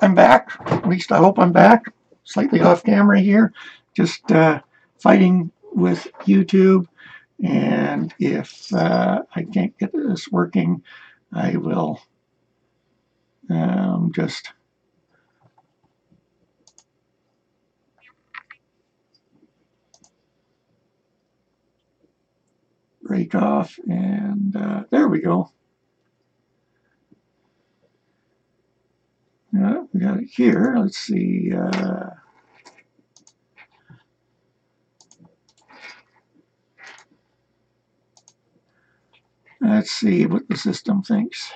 I'm back. At least I hope I'm back. Slightly off camera here. Just fighting with YouTube. And if I can't get this working, I will just break off. And there we go. We got it here. Let's see. Let's see what the system thinks.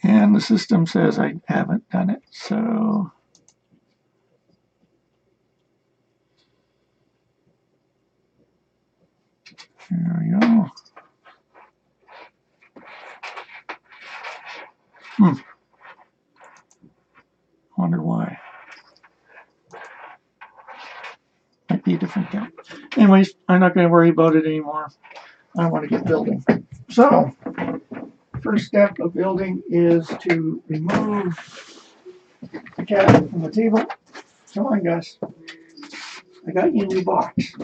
And the system says I haven't done it, so there we go. Wonder why. Might be a different thing. Anyways, I'm not going to worry about it anymore. I want to get building. So, first step of building is to remove the cat from the table. Come on, Gus. I got you a new box.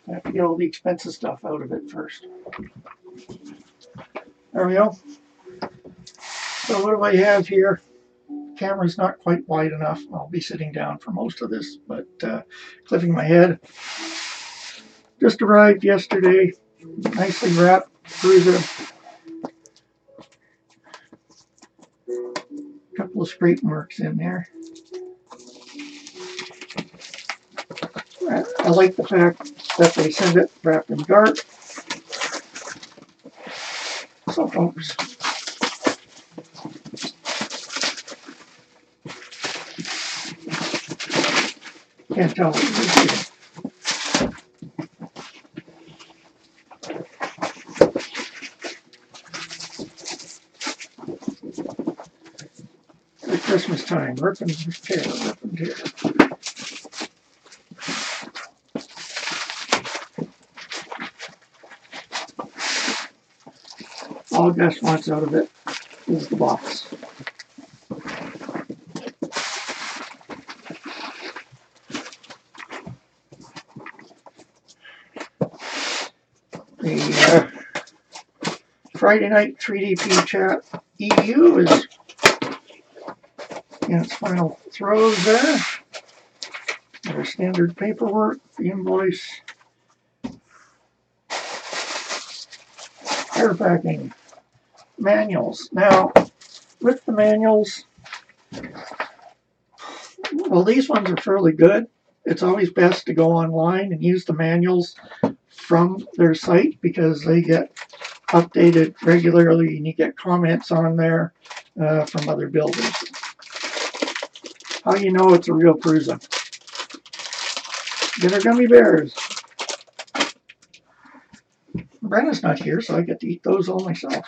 I have to get all the expensive stuff out of it first. There we go. So what do I have here? Camera's not quite wide enough. I'll be sitting down for most of this, but clipping my head. Just arrived yesterday. Nicely wrapped Prusa. Couple of scrape marks in there. I like the fact that they send it wrapped in dark. So folks, can't tell what you're doing. At Christmas time, rip and tear, rip and tear. All Gus wants out of it is the box. The Friday night 3DP chat EU is in its final throes there. Our standard paperwork, the invoice, air packing, manuals. Now, with the manuals, well, these ones are fairly good. It's always best to go online and use the manuals from their site because they get updated regularly and you get comments on there from other builders. How you know it's a real Prusa? Get our gummy bears. Brenna's not here, so I get to eat those all myself.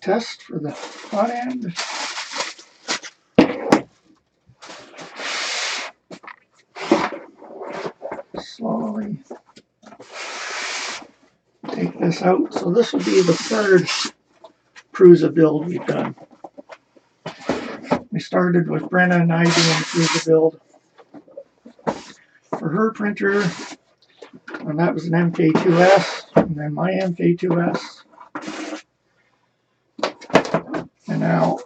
Test for the hot end. Slowly take this out. So this will be the third Prusa build we've done. We started with Brenna and I doing Prusa build for her printer, and that was an MK2S, and then my MK2S, and now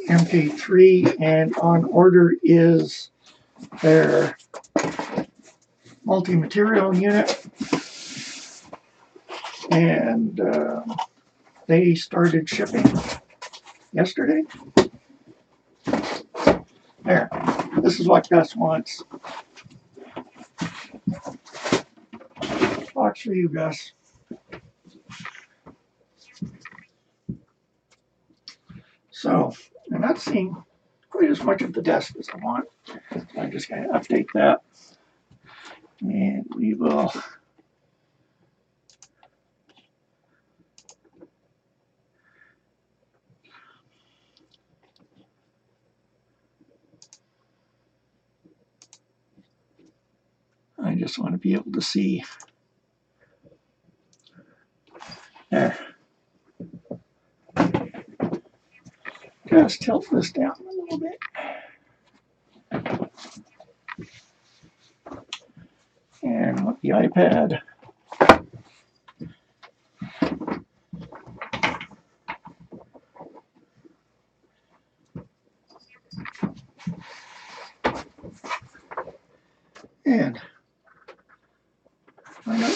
MK3, and on order is their multi-material unit, and they started shipping yesterday. There, this is what Gus wants. Box for you, Gus. So, I'm not seeing quite as much of the desk as I want. So I'm just going to update that. And we will just want to be able to see. There. Just tilt this down a little bit. And with the iPad, and find out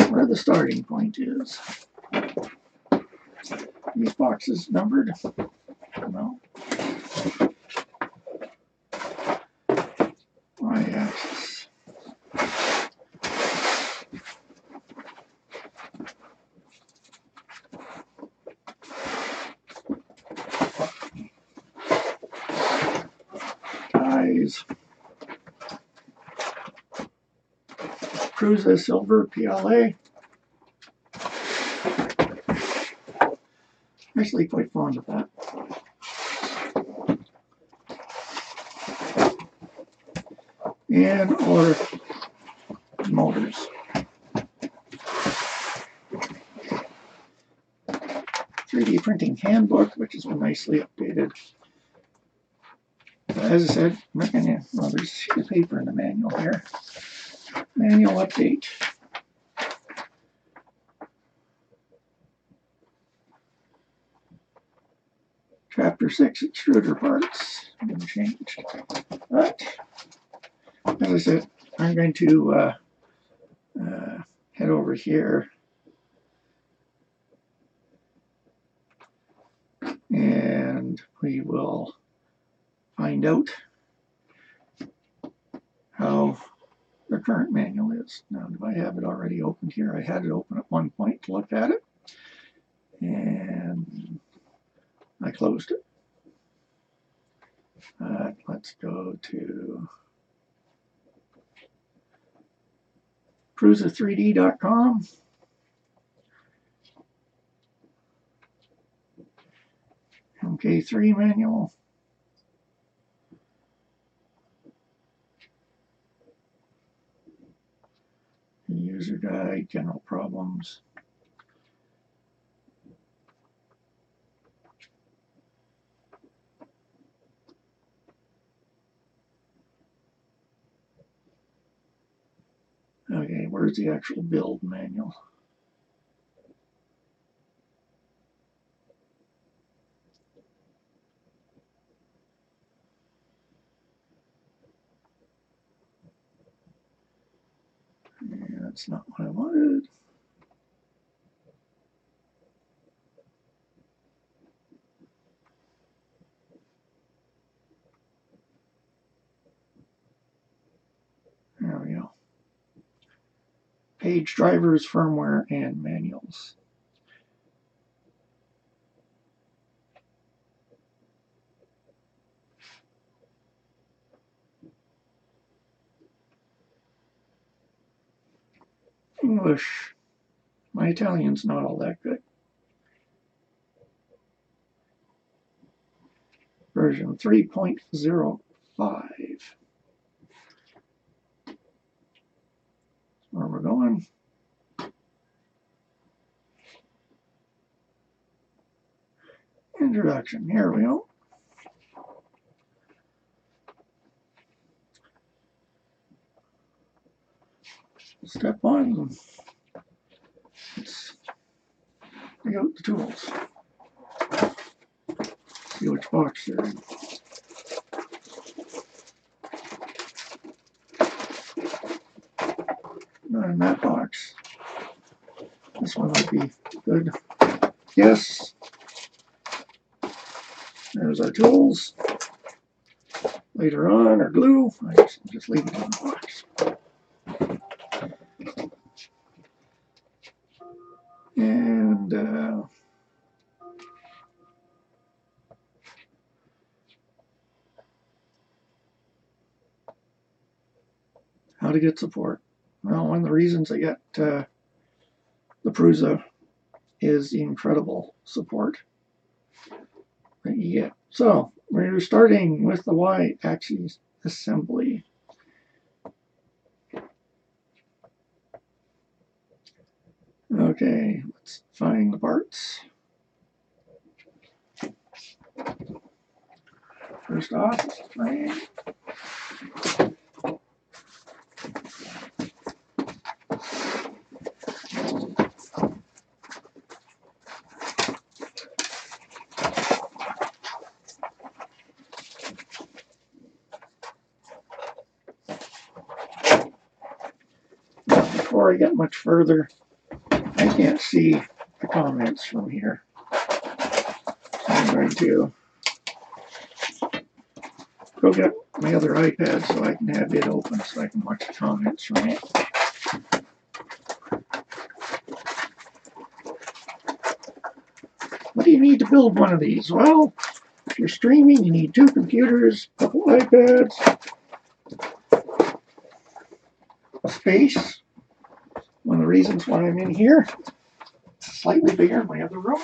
where the starting point is. These boxes numbered? No. Y-axis. Ties. Prusa silver PLA. Actually quite fond of that. And our motors. 3D printing handbook, which has been nicely updated. As I said, I'm not going to, well, there's a sheet of paper in the manual here. Manual update. Chapter 6, extruder parts, have been changed. But, as I said, I'm going to head over here and we will find out how the current manual is. Now, do I have it already opened here? I had it open at one point to look at it, and I closed it. Let's go to Prusa3D.com. MK3 manual. User guide, general problems. Okay, where's the actual build manual? Yeah, that's not what I wanted. There we go. Page drivers, firmware, and manuals. English. My Italian's not all that good. Version 3.05. Where we're going. Introduction. Here we go. Step 1. Let's dig out the tools. See which box they're in. Not in that box. This one might be good. Yes. There's our tools. Later on, our glue. I just leave it in the box. And how to get support. Well, one of the reasons I get the Prusa is the incredible support that you get. So we're starting with the Y-axis assembly. Okay, let's find the parts. First off, it's the frame. Before I get much further, I can't see the comments from here. So I'm going to go get my other iPad so I can have it open so I can watch the comments from it. What do you need to build one of these? Well, if you're streaming, you need 2 computers, a couple iPads, a space. One of the reasons why I'm in here, it's slightly bigger in my other room.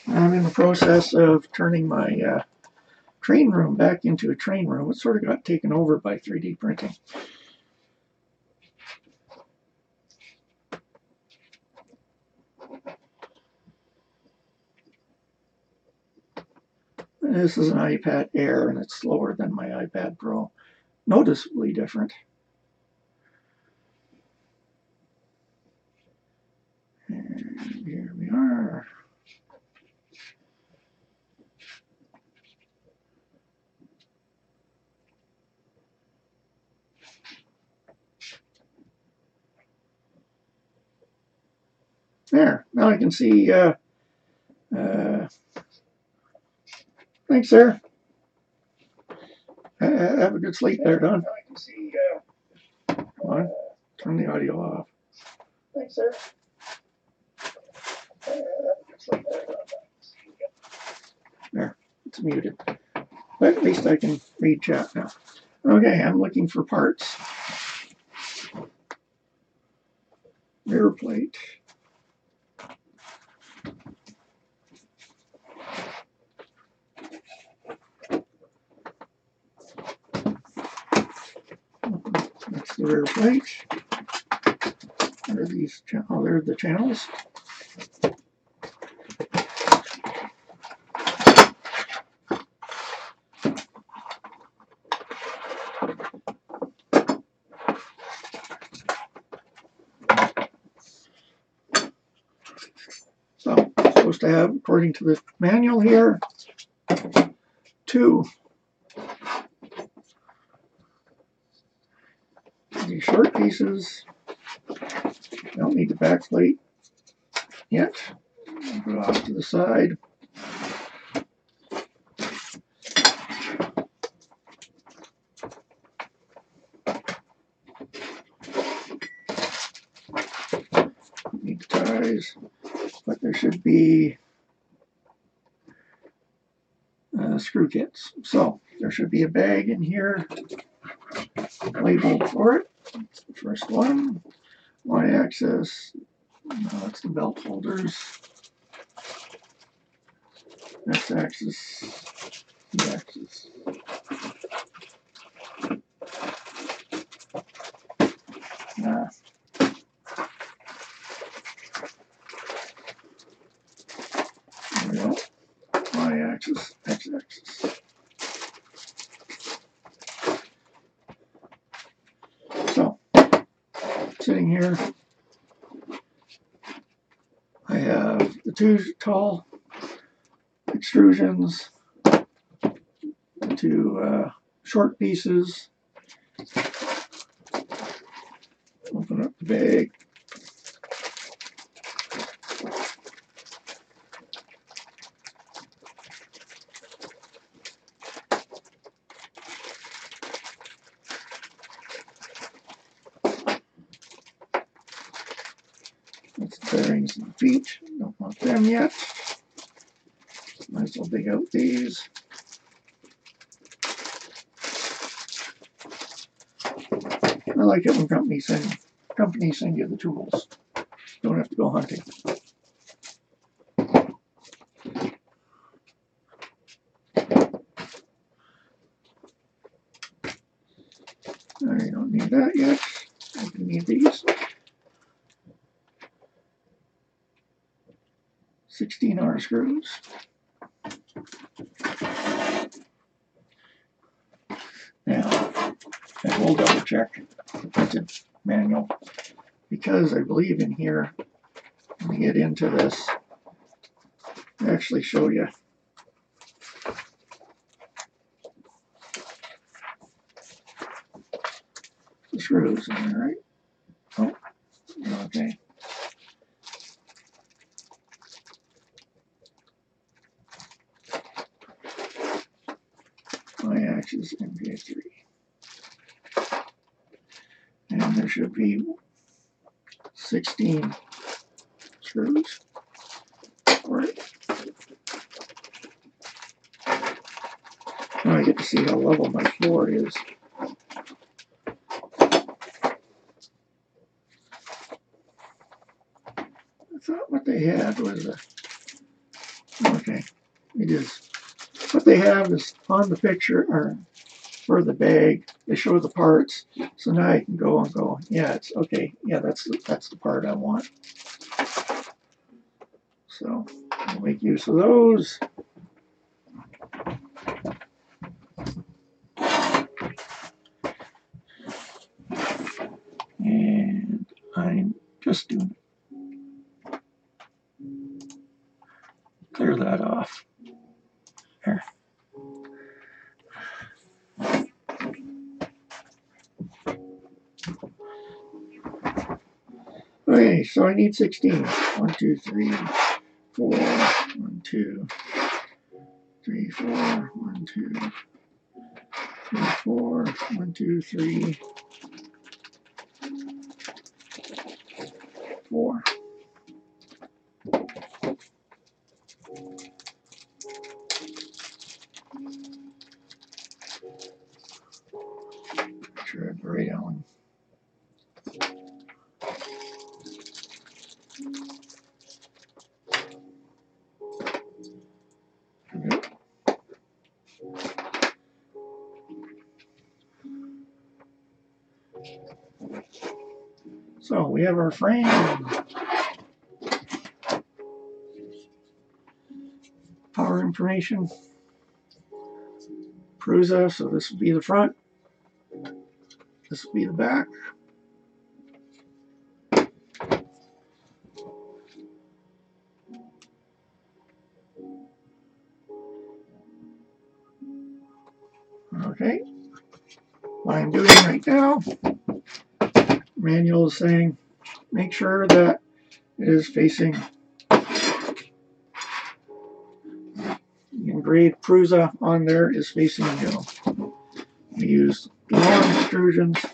I'm in the process of turning my train room back into a train room. It sort of got taken over by 3D printing. This is an iPad Air and it's slower than my iPad Pro. Noticeably different. And here we are. There, now I can see, thanks, sir. Have a good sleep there, Don. I can see, come on, turn the audio off. Thanks, sir. Have a good sleep there, Don. There, it's muted. But at least I can read chat now. Okay, I'm looking for parts. Mirror plate. That's the rear plate. There are these, oh, there are the channels. So, I'm supposed to have, according to the manual here, 2 these short pieces. Don't need the back plate yet. Put it off to the side. Need the ties, but there should be screw kits. So there should be a bag in here labeled for it. That's the first one. Y-axis. That's the belt holders. X-axis. Y-axis. There we go. Y-axis, X-axis. So, sitting here, I have the 2 tall extrusions, the 2 short pieces. Open up the bag. That's the bearings and the feet. Don't want them yet. Might as well dig out these. I like it when companies send you the tools. Don't have to go hunting. I don't need that yet. I can need these. 16R screws. Now, I will double check the printed manual because I believe in here, when you get into this, they actually show you the screws in there, right? Oh, okay. My axis MK3. And there should be 16 screws for it. Now I get to see how level my floor is. I thought what they had was a, okay, it is. What they have is on the picture, or for the bag, they show the parts. So now I can go and go, yeah, it's okay. Yeah, that's the part I want. So I'll make use of those. And I'm just doing clear that off. There. Okay, so I need 16. 1, 2, 3, 4. 1, 2, 3, 4. 1, 2, 3, 4. 1, 2, 3, 4. Make sure I have the right Allen. So we have our frame. Power information. Prusa, so this will be the front. This will be the back. Okay. What I'm doing right now, manual is saying, make sure that it is facing the engraved Prusa on there is facing you. We use long extrusions,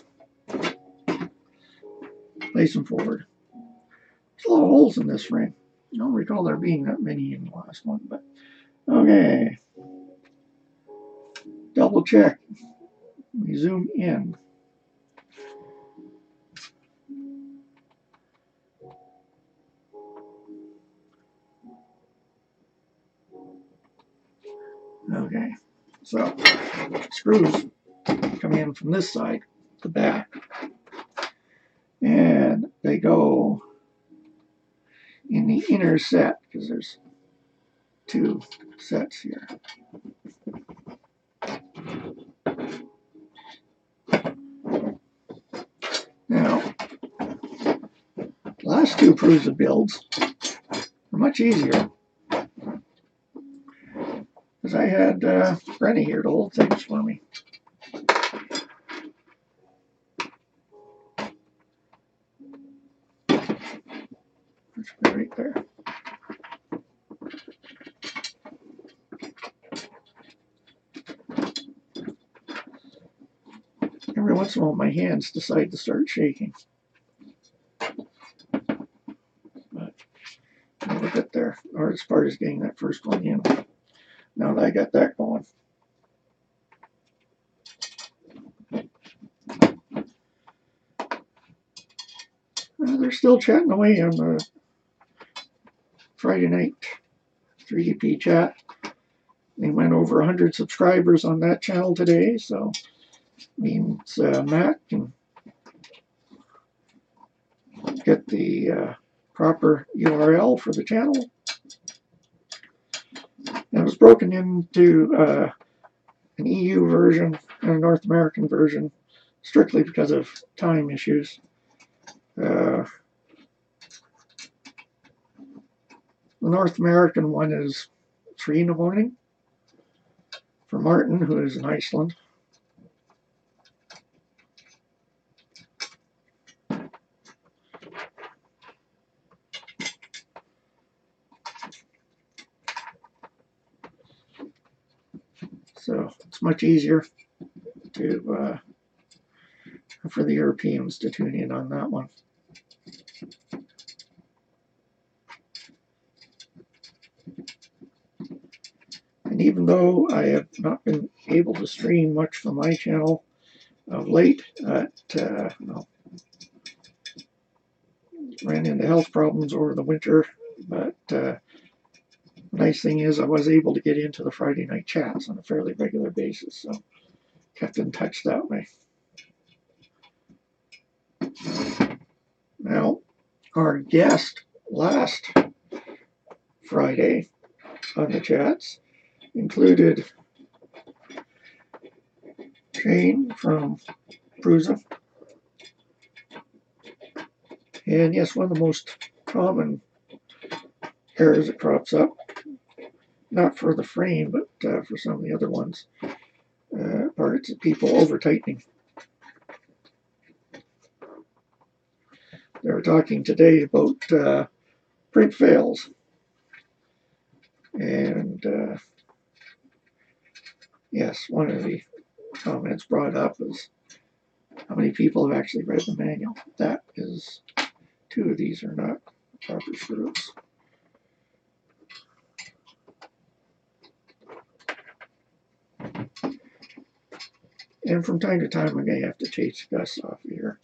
place them forward. There's a lot of holes in this frame. I don't recall there being that many in the last one, but okay. Double check. We zoom in. Okay, so screws come in from this side, the back, and they go in the inner set because there's 2 sets here. Now, the last 2 Prusa builds were much easier because I had Brenny here to hold things for me. That should be right there. Every once in a while, my hands decide to start shaking. But we'll get there. The hardest part is getting that first one in. Now that I got that going. They're still chatting away on the Friday night 3DP chat. They went over 100 subscribers on that channel today, so means Matt can get the proper URL for the channel. And it was broken into an EU version and a North American version strictly because of time issues. The North American one is 3 in the morning for Martin, who is in Iceland. So it's much easier to for the Europeans to tune in on that one. And even though I have not been able to stream much from my channel of late, ran into health problems over the winter, but the nice thing is I was able to get into the Friday night chats on a fairly regular basis, so kept in touch that way. Now, our guest last Friday on the chats included Shane from Prusa. And yes, one of the most common errors that crops up, not for the frame, but for some of the other ones, parts of people over-tightening. They were talking today about print fails. And yes, one of the comments brought up is how many people have actually read the manual. That is, 2 of these are not proper screws. And from time to time, I'm going to have to chase Gus off here.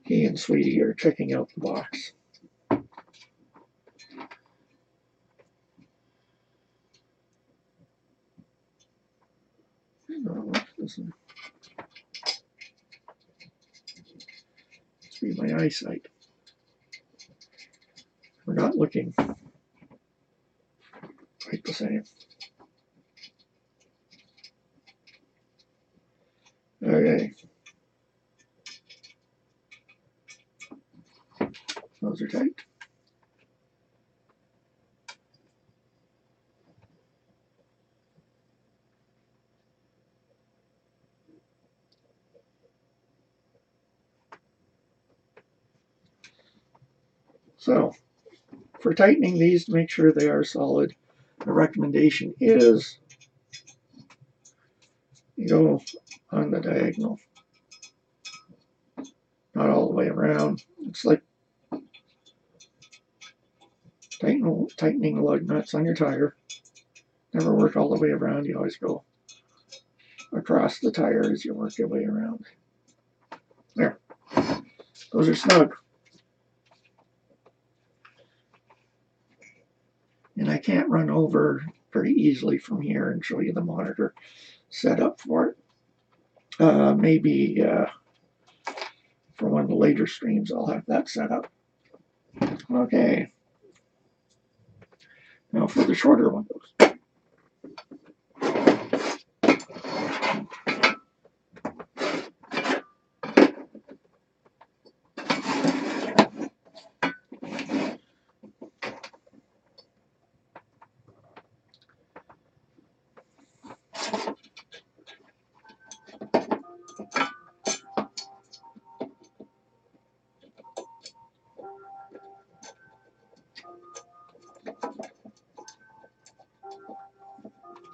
He and Sweetie are checking out the box. Must be my eyesight. We're not looking quite the same. Okay. Those are tight. So, for tightening these to make sure they are solid, the recommendation is you go on the diagonal, not all the way around. It's like tightening lug nuts on your tire. Never work all the way around. You always go across the tire as you work your way around. There. Those are snug. And I can't run over very easily from here and show you the monitor set up for it. Maybe for one of the later streams, I'll have that set up. Okay. Now for the shorter ones.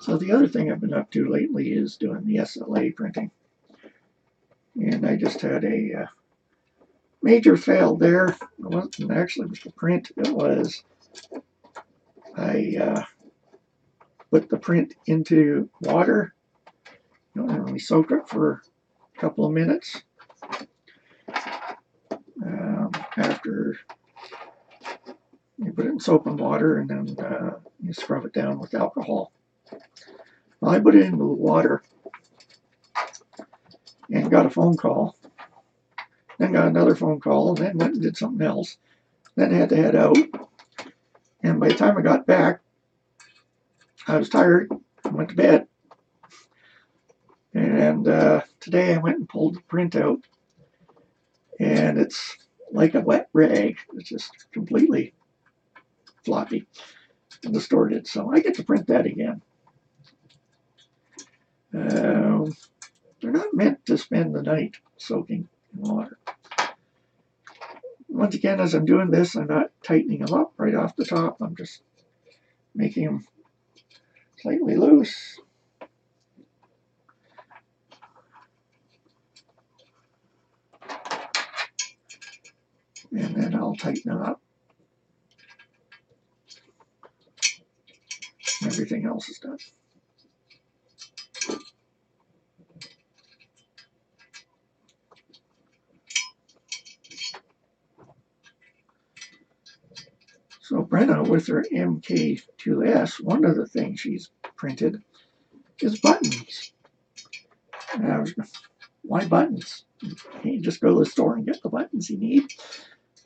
So the other thing I've been up to lately is doing the SLA printing. And I just had a major fail there. It wasn't actually with the print. It was I put the print into water, and we soaked it for a couple of minutes. After You put it in soap and water, and then you scrub it down with alcohol. Well, I put it into the water and got a phone call. Then got another phone call, and then went and did something else. Then had to head out. And by the time I got back, I was tired and went to bed. And today I went and pulled the print out, and it's like a wet rag. It's just completely floppy and distorted. So I get to print that again. They're not meant to spend the night soaking in water. Once again, as I'm doing this, I'm not tightening them up right off the top. I'm just making them slightly loose. And then I'll tighten them up. Everything else is done. So Brenna, with her MK2S, one of the things she's printed is buttons. Why buttons? You just go to the store and get the buttons you need.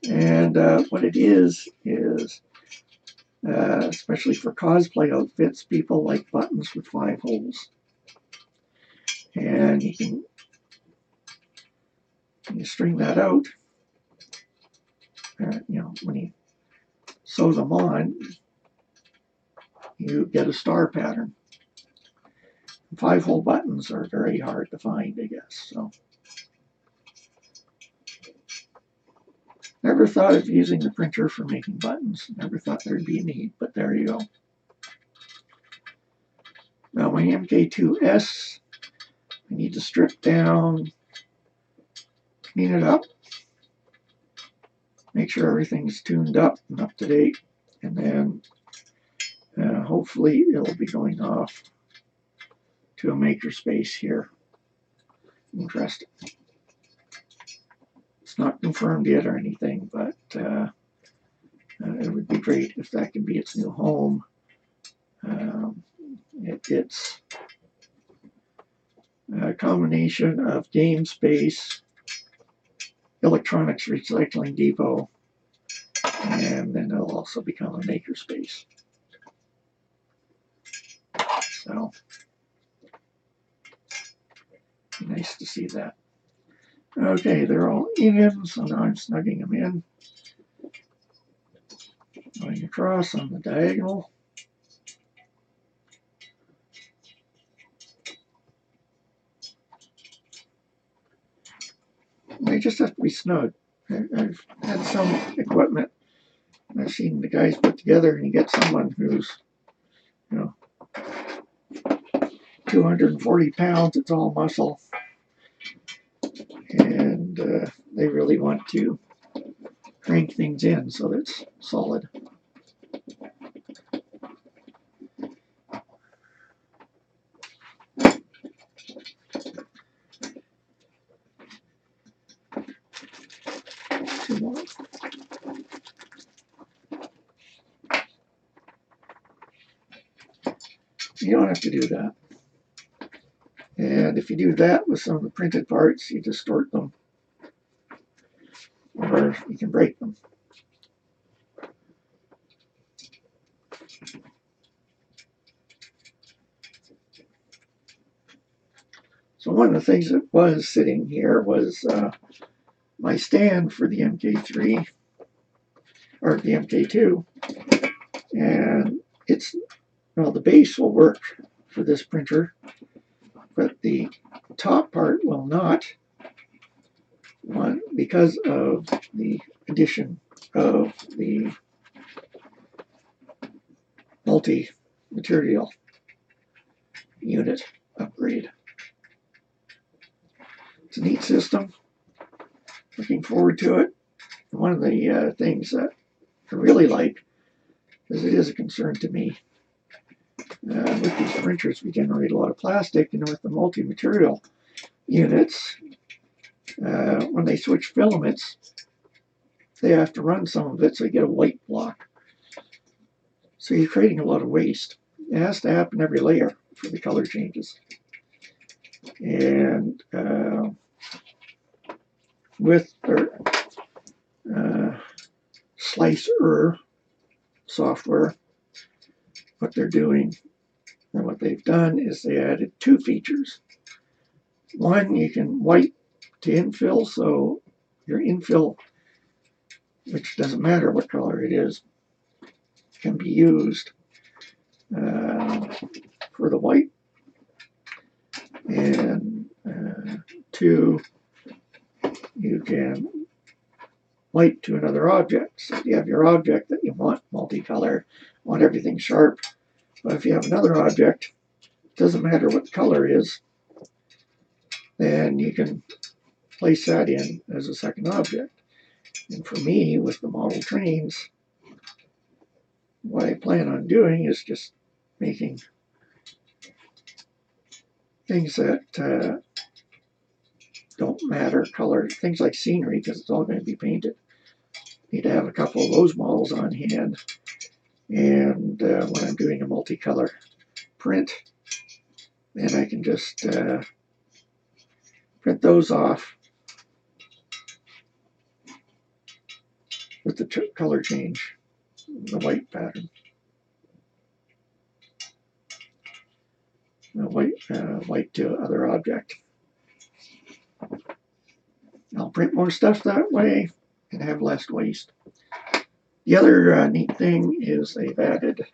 And what it is especially for cosplay outfits, people like buttons with 5 holes. And you string that out. When you sew them on, you get a star pattern. 5-hole buttons are very hard to find, I guess. So, never thought of using the printer for making buttons. Never thought there'd be a need, but there you go. Now my MK2S, I need to strip down, clean it up, make sure everything's tuned up and up to date, and then hopefully it'll be going off to a makerspace here. Interesting. It's not confirmed yet or anything, but it would be great if that could be its new home. It's a combination of game space, electronics recycling depot, and then it'll also become a makerspace. So, nice to see that. Okay, they're all in, so now I'm snugging them in. Going across on the diagonal. They just have to be snug. I've had some equipment I've seen the guys put together, and you get someone who's, 240 pounds, it's all muscle, and they really want to crank things in so that it's solid. Two more. You don't have to do that. And if you do that with some of the printed parts, you distort them, or you can break them. So one of the things that was sitting here was my stand for the MK3, or the MK2, and the base will work for this printer, but the top part will not. One, because of the addition of the multi-material unit upgrade. It's a neat system. Looking forward to it. One of the things that I really like is it is a concern to me. With these printers, we generate a lot of plastic, and with the multi-material units, when they switch filaments, they have to run some of it, so you get a white block. So you're creating a lot of waste. It has to happen every layer for the color changes. And with their slicer software, what they're doing and what they've done is they added two features. One, you can wipe to infill, so your infill, which doesn't matter what color it is, can be used for the white. And two, you can wipe to another object. So if you have your object that you want multicolor, want everything sharp, but if you have another object, it doesn't matter what the color is, then you can place that in as a second object. And for me, with the model trains, what I plan on doing is just making things that don't matter color, things like scenery, because it's all going to be painted. Need to have a couple of those models on hand. And when I'm doing a multicolor print, then I can just print those off with the color change, the white pattern. White to other object. I'll print more stuff that way and have less waste. The other neat thing is they've added,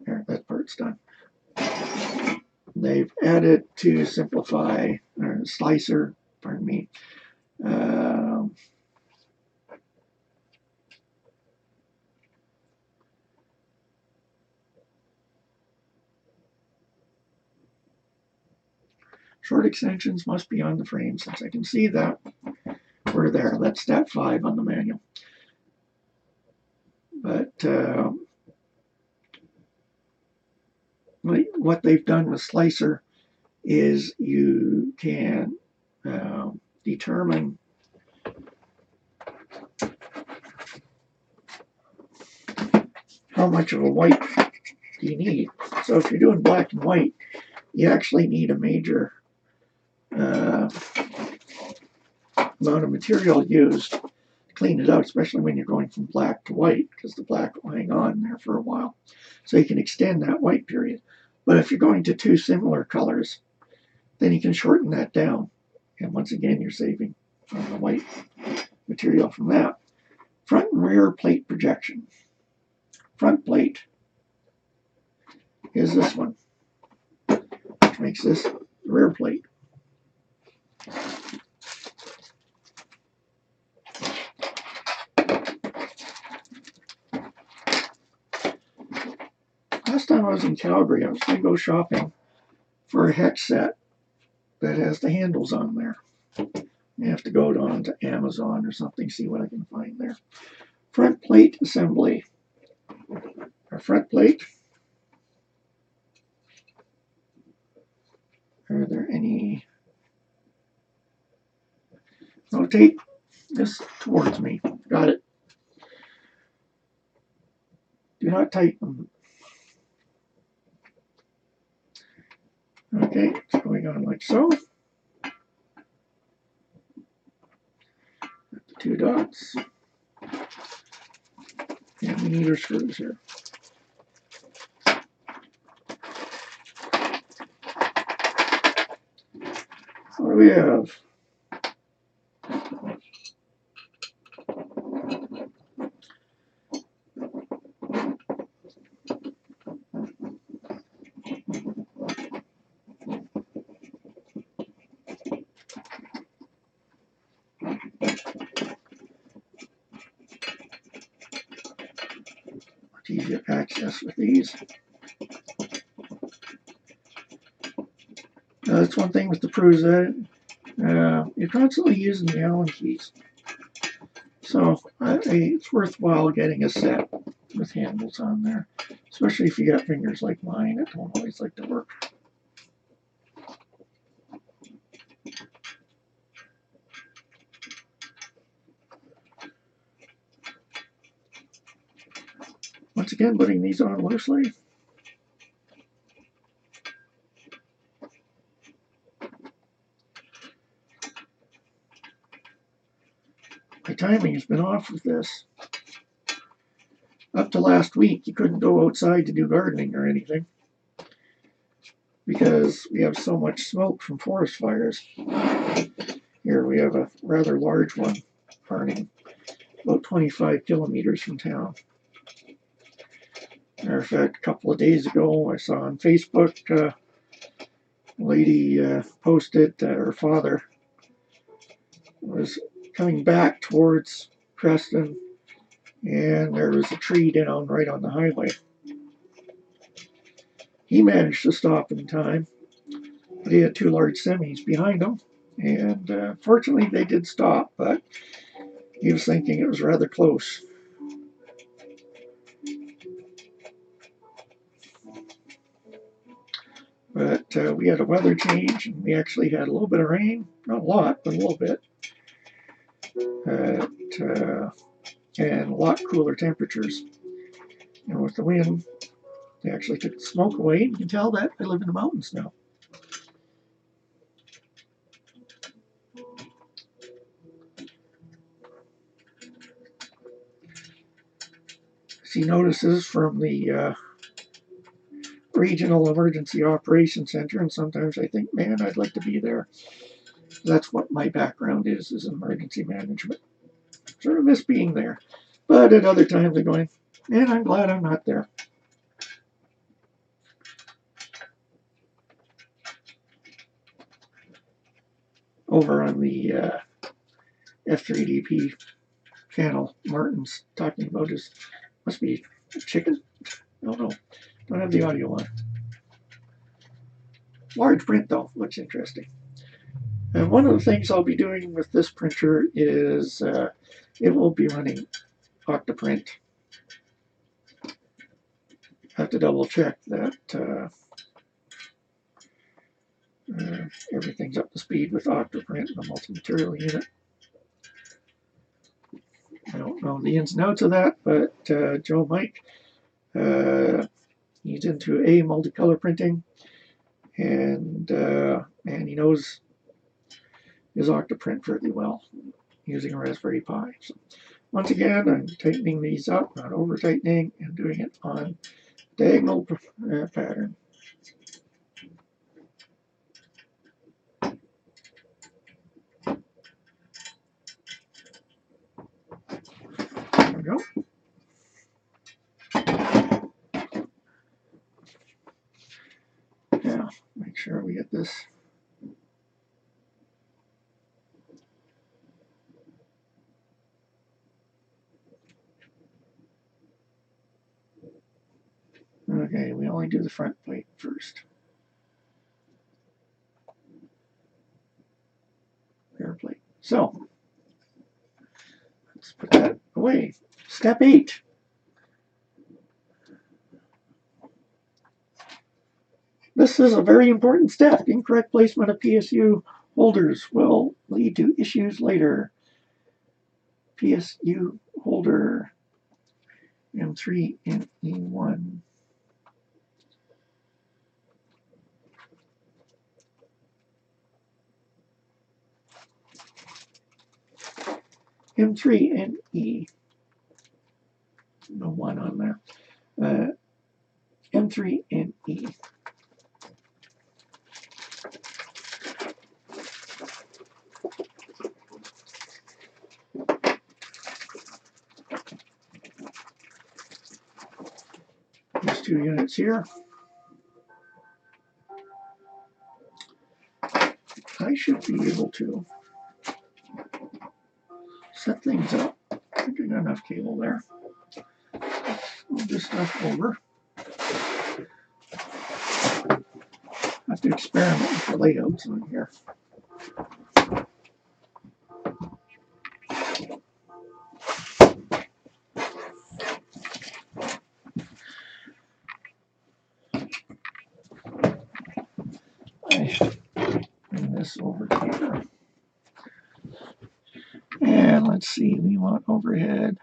there, that part's done. They've added to simplify, or slicer, pardon me, short extensions must be on the frame. Since I can see that, we're there. That's step 5 on the manual. But what they've done with Slicer is you can determine how much of a white you need. So if you're doing black and white, you actually need a major amount of material used to clean it out, especially when you're going from black to white, because the black will hang on there for a while. So you can extend that white period. But if you're going to two similar colors, then you can shorten that down. And once again, you're saving on the white material from that. Front and rear plate projection. Front plate is this one, which makes this the rear plate. Last time I was in Calgary, I was going to go shopping for a hex set that has the handles on there. You have to go on to Amazon or something, see what I can find there. Front plate assembly. Our front plate. Are there any? Rotate this towards me. Got it. Do not tighten. Okay, it's going on like so. The 2 dots. And we need our screws here. What do we have? It's easy to access with these. That's one thing with the Prusa. You're constantly using the Allen keys. So it's worthwhile getting a set with handles on there, especially if you got fingers like mine that don't always like to work. Once again, putting these on loosely. My timing has been off with this. Up to last week, you couldn't go outside to do gardening or anything because we have so much smoke from forest fires. Here we have a rather large one burning about 25 kilometers from town. Matter of fact, a couple of days ago, I saw on Facebook a lady posted that her father was coming back towards Preston, and there was a tree down right on the highway. He managed to stop in time, but he had two large semis behind him, and fortunately they did stop, but he was thinking it was rather close. But we had a weather change, and we actually had a little bit of rain. Not a lot, but a little bit. And a lot cooler temperatures. And with the wind, they actually took the smoke away. You can tell that I live in the mountains now. See notices from the Regional Emergency Operations Center, and sometimes I think, man, I'd like to be there. That's what my background is emergency management. Sort of miss being there. But at other times I'm going, man, I'm glad I'm not there. Over on the F3DP channel, Martin's talking about his, must be chicken? I don't know. Don't have the audio on. Large print though, looks interesting. And one of the things I'll be doing with this printer is it will be running Octoprint. I have to double check that everything's up to speed with Octoprint and the multi-material unit. I don't know the ins and outs of that, but Joe Mike, he's into multicolor printing, and he knows his Octoprint fairly well using a Raspberry Pi. So once again, I'm tightening these up, not over tightening, and doing it on diagonal pattern. There we go. Yeah, make sure we get this. Okay, we only do the front plate first. Rear plate. So, let's put that away. Step 8. This is a very important step. Incorrect placement of PSU holders will lead to issues later. PSU holder M3 and E1. M3 and E. No 1 on there. M3 and E. These two units here. I should be able to set things up. I think I got enough cable there. Move this stuff over. I have to experiment with the layouts on here. Bring this over here. And let's see, we want overhead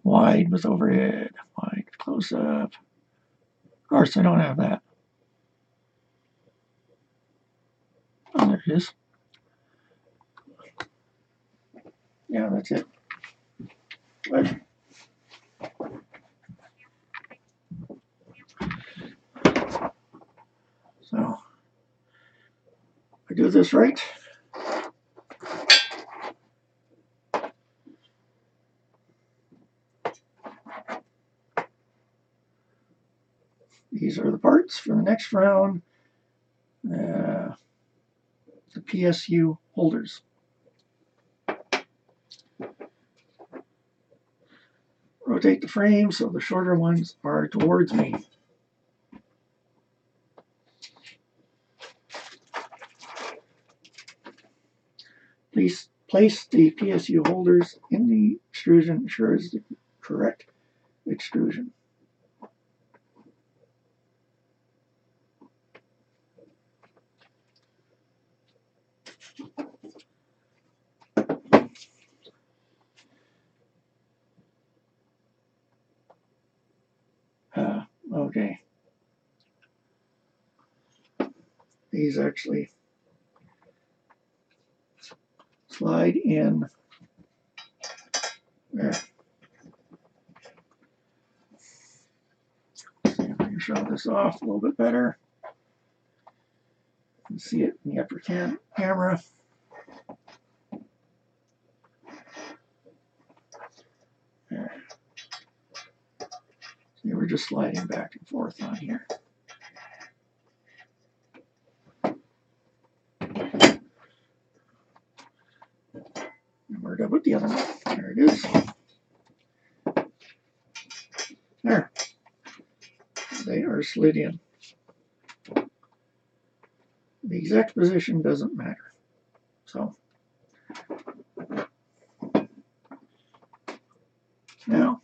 Wide with overhead. Wide close up. Of course, I don't have that. Oh, there it is. Yeah, that's it. But, so, I do this right. These are the parts for the next round. The PSU holders. Rotate the frame so the shorter ones are towards me. Please place the PSU holders in the extrusion, ensure it's the correct extrusion. Okay. These actually slide in there. See if I can show this off a little bit better. You can see it in the upper camera. There. See, we're just sliding back and forth on here. Where'd I put the other one? There it is. There. They are slid in. The exact position doesn't matter. So now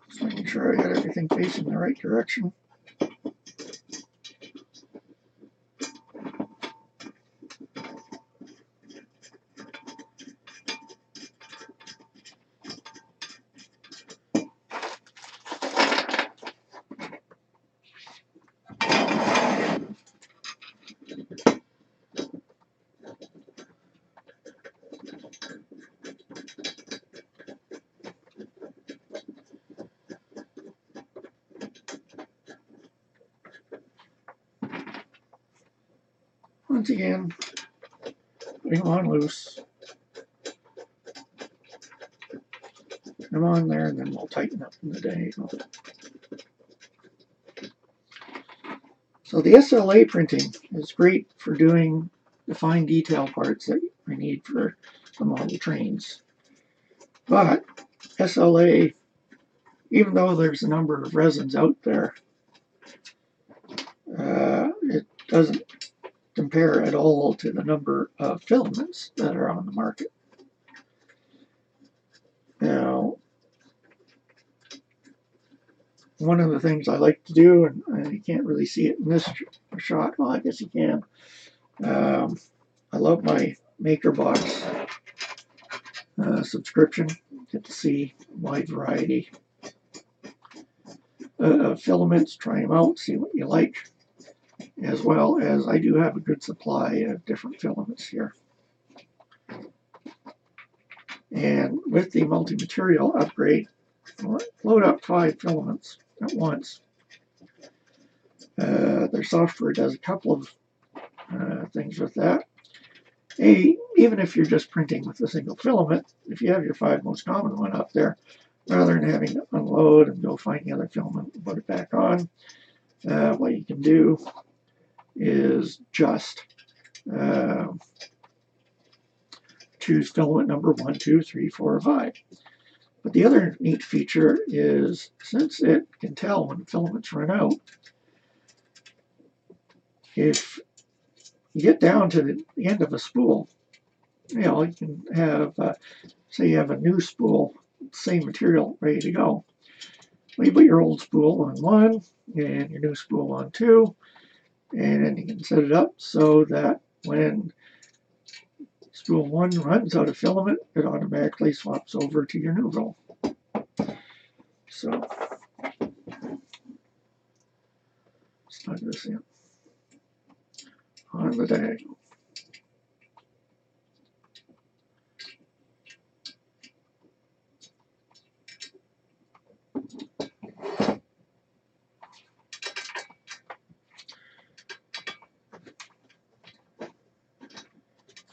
just making sure I got everything facing the right direction. Once again, putting them on loose. Put them on there, and then we'll tighten up in the day. So the SLA printing is great for doing the fine detail parts that we need for the model trains. But SLA, even though there's a number of resins out there, it doesn't compare at all to the number of filaments that are on the market. Now, one of the things I like to do, and you can't really see it in this shot, well, I guess you can. I love my MakerBox subscription. You get to see a wide variety of filaments, try them out, see what you like, as well as I do have a good supply of different filaments here. And with the multi-material upgrade, load up 5 filaments at once. Their software does a couple of things with that. Even if you're just printing with a single filament, if you have your 5 most common one up there, rather than having to unload and go find the other filament and put it back on, what you can do is just choose filament number 1, 2, 3, 4, or 5. But the other neat feature is, since it can tell when filaments run out, if you get down to the end of a spool, you know, you can have, say you have a new spool, same material, ready to go. label your old spool on 1 and your new spool on 2, and then you can set it up so that when spool 1 runs out of filament, it automatically swaps over to your new roll. So snug this in on the diagonal.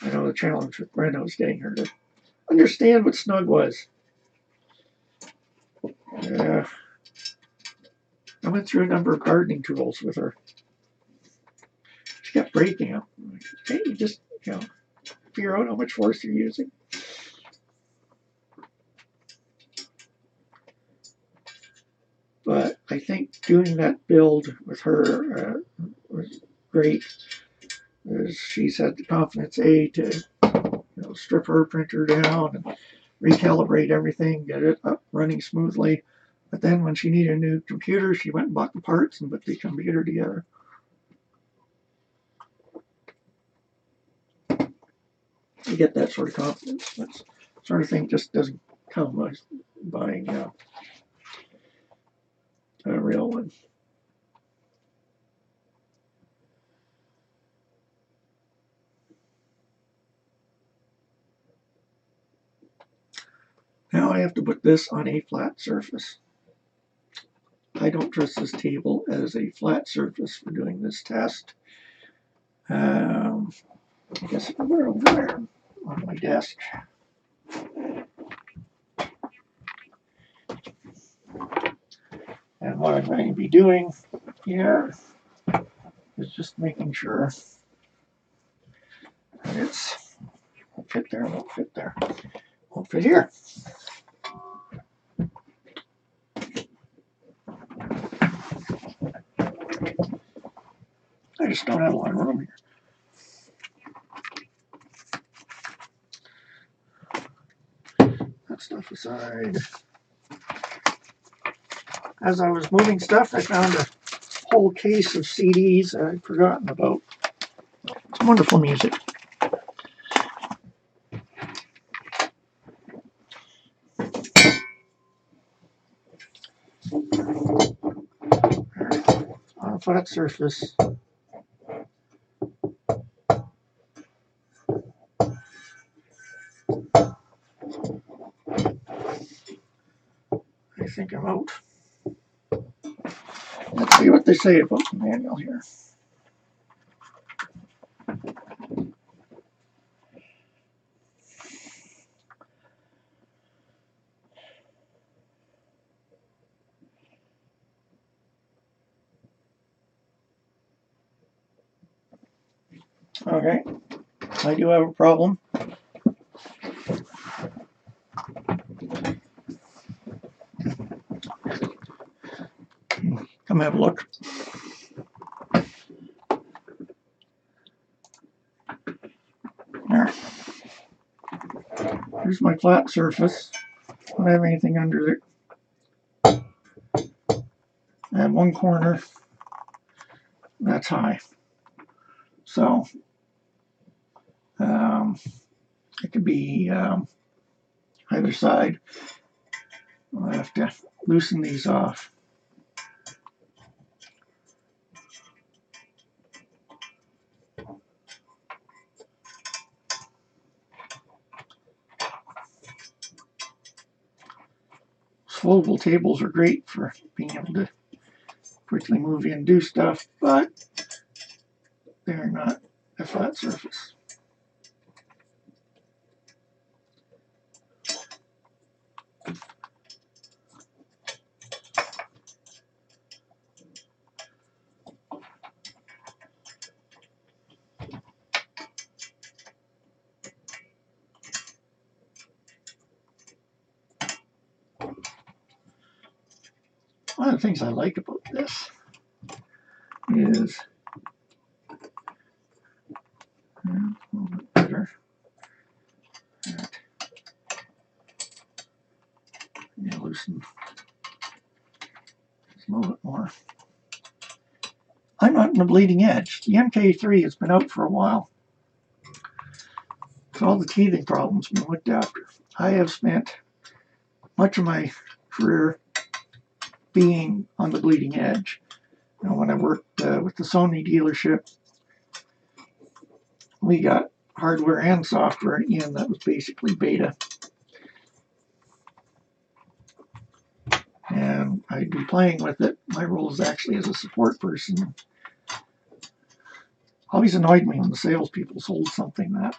I know the challenge with Brenda was getting her to understand what snug was. I went through a number of gardening tools with her. She kept breaking them. Hey, you just, figure out how much force you're using. But I think doing that build with her was great. She's had the confidence to strip her printer down and recalibrate everything, get it up running smoothly. But then when she needed a new computer, she went and bought the parts and put the computer together. You get that sort of confidence. That sort of thing just doesn't come by buying a real one. Now I have to put this on a flat surface. I don't trust this table as a flat surface for doing this test. I guess if we're over there on my desk. And what I'm going to be doing here is just making sure that it's won't fit there, won't fit there, won't fit here. I just don't have a lot of room here. That stuff aside. As I was moving stuff, I found a whole case of CDs I'd forgotten about. It's wonderful music. On a flat surface. I think I'm out. Let's see what they say about the manual here. Okay, I do have a problem. Come have a look. There. Here's my flat surface. I don't have anything under it. I have one corner that's high. So it could be either side. I'll have to loosen these off. Foldable tables are great for being able to quickly move in and do stuff, but they're not a flat surface. One of the things I like about this is a little bit better. Loosen anymore. I'm not in the bleeding edge. The MK3 has been out for a while. So all the teething problems have been looked after. I have spent much of my career being on the bleeding edge. You know, when I worked with the Sony dealership, we got hardware and software in that was basically beta. And I'd be playing with it. My role is actually as a support person. Always annoyed me when the salespeople sold something that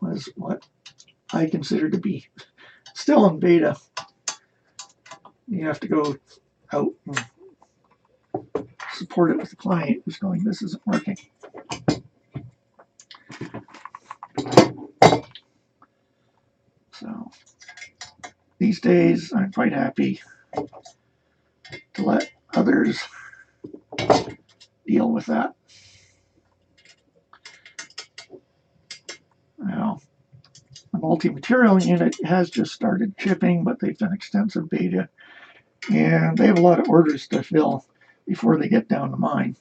was what I consider to be still in beta. You have to go out and support it with the client who's going, this isn't working. So these days I'm quite happy to let others deal with that. Now, the multi-material unit has just started shipping, but they've done extensive beta, and they have a lot of orders to fill before they get down to mine.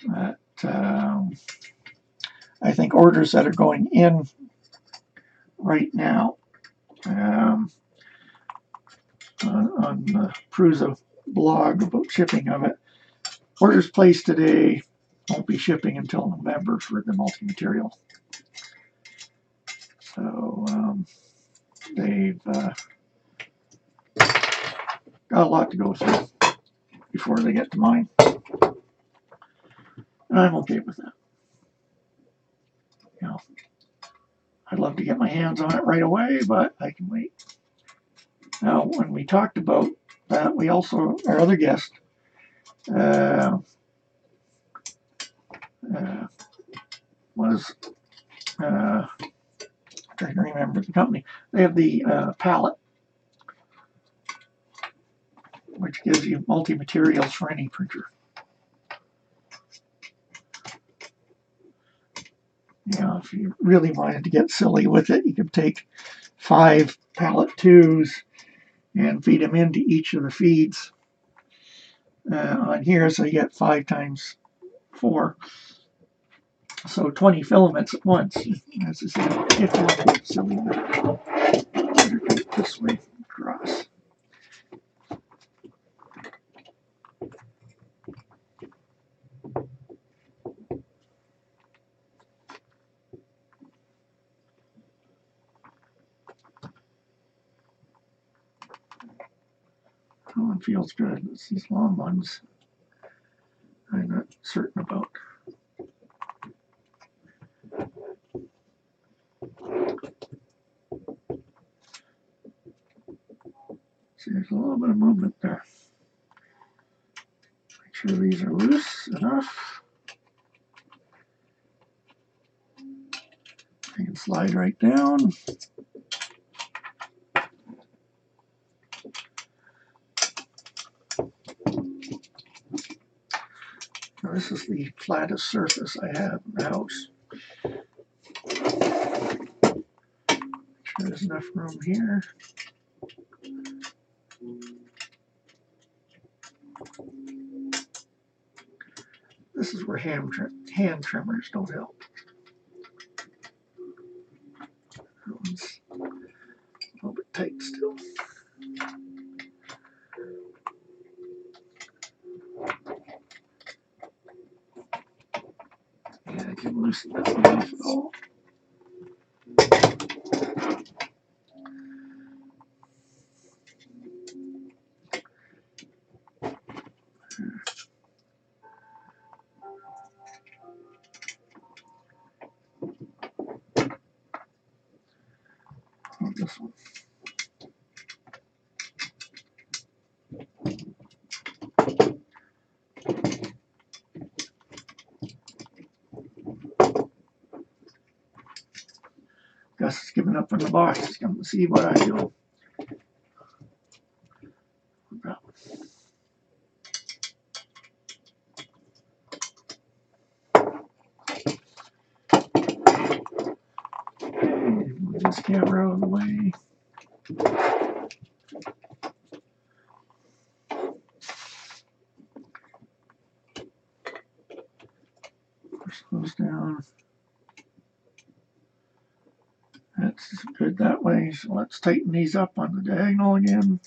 But I think orders that are going in right now on the Prusa blog about shipping of it, orders placed today won't be shipping until November for the multi-material. So they've got a lot to go through before they get to mine. And I'm okay with that. You know, I'd love to get my hands on it right away, but I can wait. Now, when we talked about that, we also, our other guest, was trying to remember the company. They have the palette, which gives you multi-materials for any printer. You know, if you really wanted to get silly with it, you could take 5 palette 2s and feed them into each of the feeds on here, so you get 5 times 4. So 20 filaments at once. As I said, if you want to get silly with it, better do it this way across. That one feels good. It's these long ones I'm not certain about. See, there's a little bit of movement there. Make sure these are loose enough. I can slide right down. Now, this is the flattest surface I have in the house. Make sure there's enough room here. This is where hand trimmers don't help. That one's a little bit tight still. Yeah, I can loosen that one off at all. This one. Gus is giving up on the box. He's coming to see what I do. Move this camera out of the way. Slows down. That's good that way. So let's tighten these up on the diagonal again.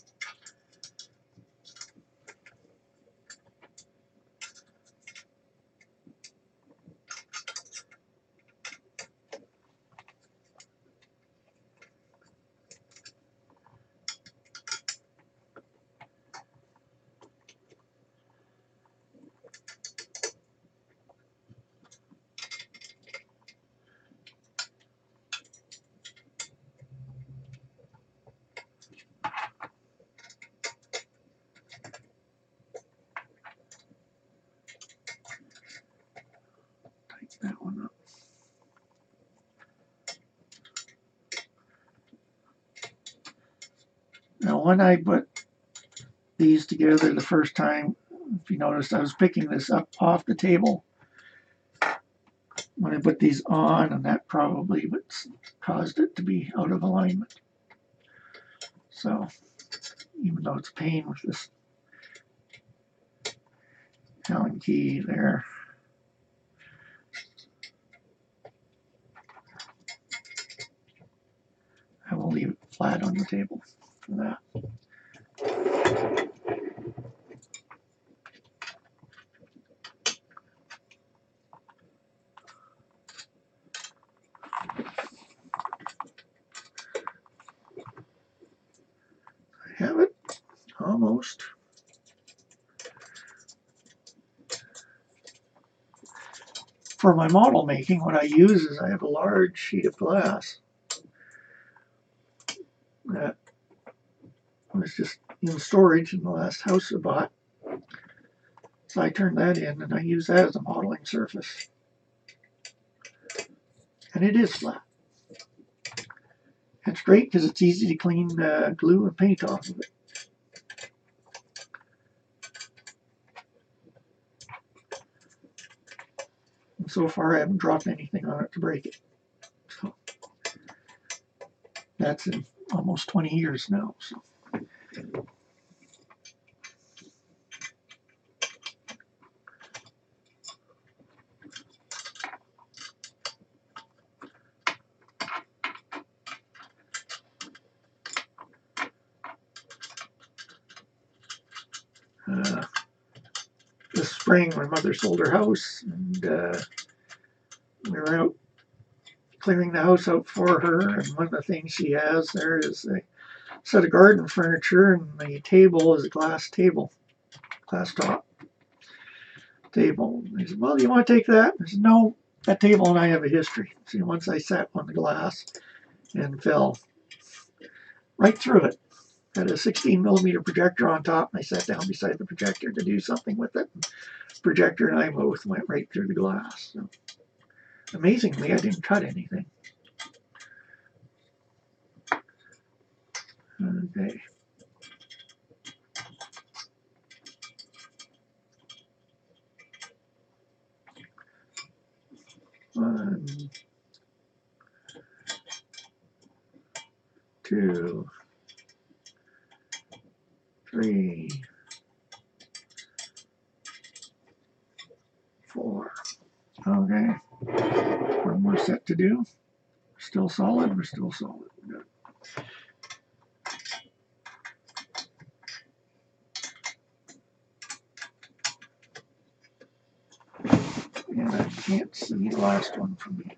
Tighten that one up. Now when I put these together the first time, if you noticed, I was picking this up off the table when I put these on, and that probably what's caused it to be out of alignment. So even though it's a pain with this Allen key there, I will leave it flat on the table for that. I have it almost. For my model making, what I use is I have a large sheet of glass that was just in storage in the last house I bought. So I turn that in and I use that as a modeling surface. And it is flat. It's great because it's easy to clean glue and paint off of it. And so far I haven't dropped anything on it to break it. So that's in almost 20 years now. So. This spring my mother sold her house, and we were out clearing the house out for her, and one of the things she has there is a set of garden furniture, and the table is a glass table, glass top table. And I said, well, do you want to take that? I said, no, that table and I have a history. See, once I sat on the glass and fell right through it. Had a 16mm projector on top, and I sat down beside the projector to do something with it. The projector and I both went right through the glass. So, amazingly, I didn't cut anything. Okay. One, two, three, four. Okay. One more set to do. Still solid. We're still solid. Good. And I can't see the last one from here.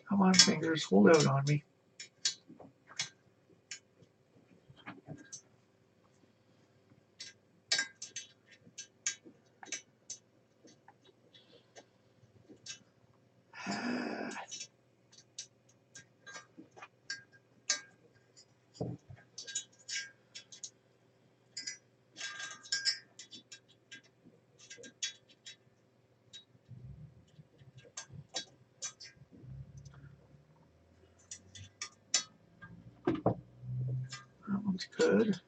Come on, fingers, hold out on me. That one's good.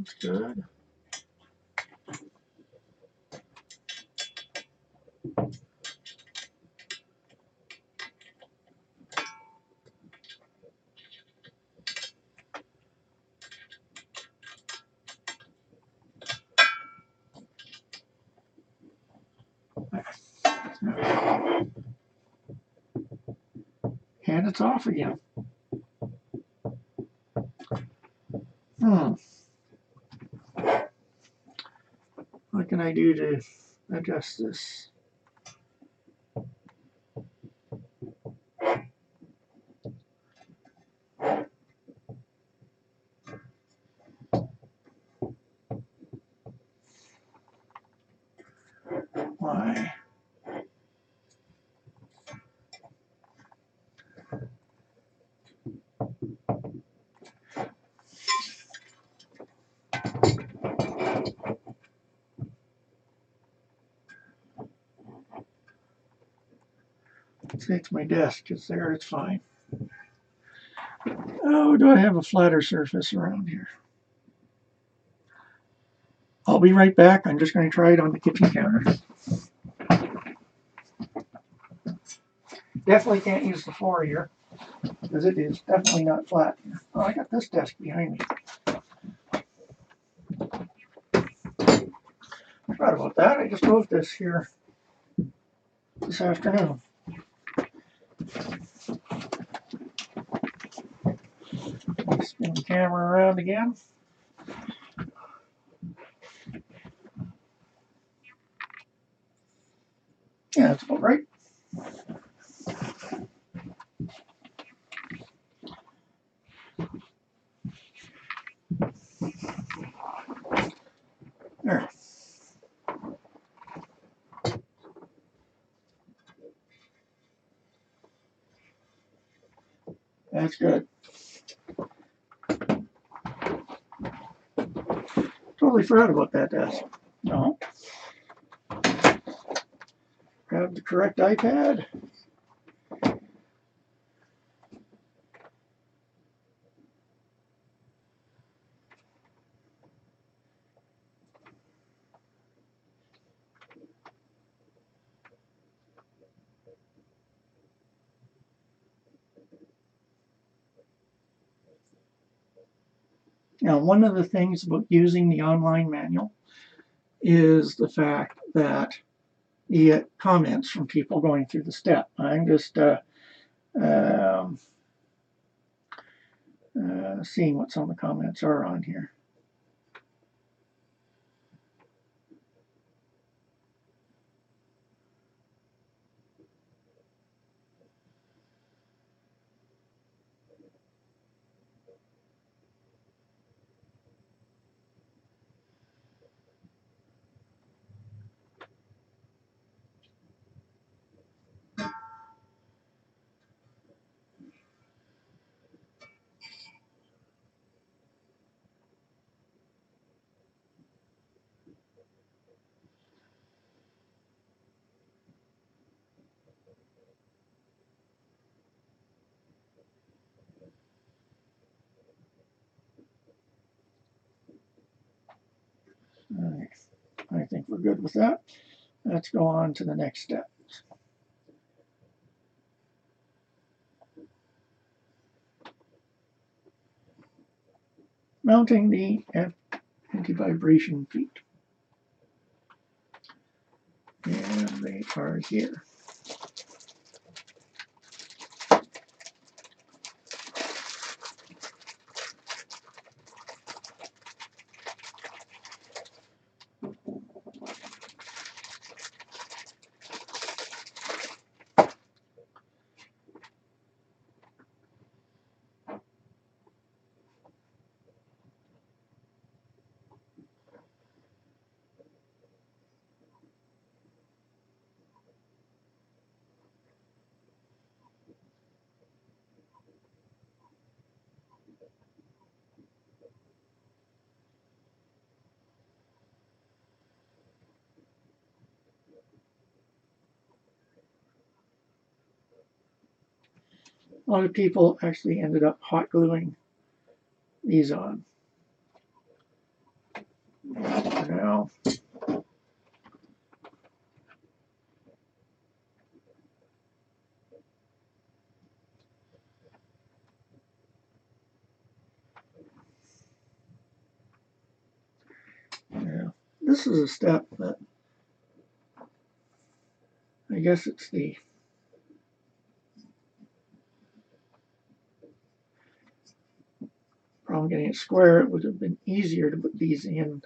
Sounds good. And it's off again. What can I do to adjust this? Why? See, it's my desk. It's there. It's fine. Oh, do I have a flatter surface around here? I'll be right back. I'm just going to try it on the kitchen counter. Definitely can't use the floor here because it is definitely not flat here. Oh, I got this desk behind me. Forgot about that. I just moved this here this afternoon. Spin the camera around again. Yeah, that's about right. There. That's good. Totally forgot about that desk. No. Grab the correct iPad. Now, one of the things about using the online manual is the fact that you get comments from people going through the step. I'm just seeing what some of the comments are on here. All right. I think we're good with that. Let's go on to the next step. Mounting the anti-vibration feet. And they are here. A lot of people actually ended up hot gluing these on. Now, yeah, this is a step that I guess it's the problem getting it square. It would have been easier to put these in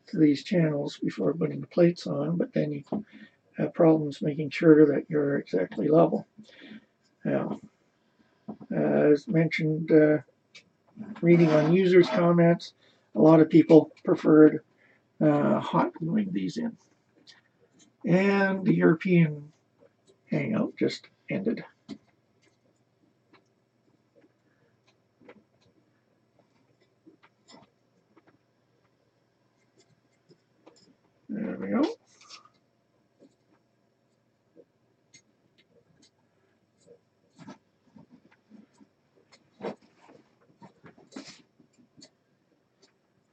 to these channels before putting the plates on, but then you have problems making sure that you're exactly level. Now, as mentioned, reading on users' comments, a lot of people preferred hot gluing these in. And the European hangout just ended. There we go.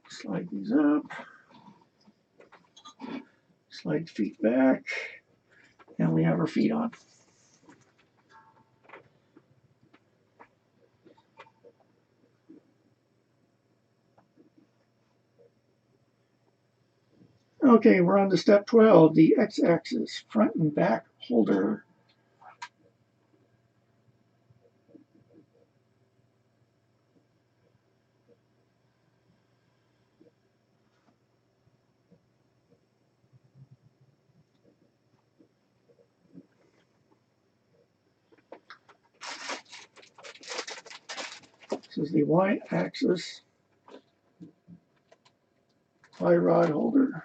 Slide these up. Slide feet back. And we have our feet on. Okay, we're on to step 12, the x-axis, front and back holder. This is the y-axis, Y-rod holder.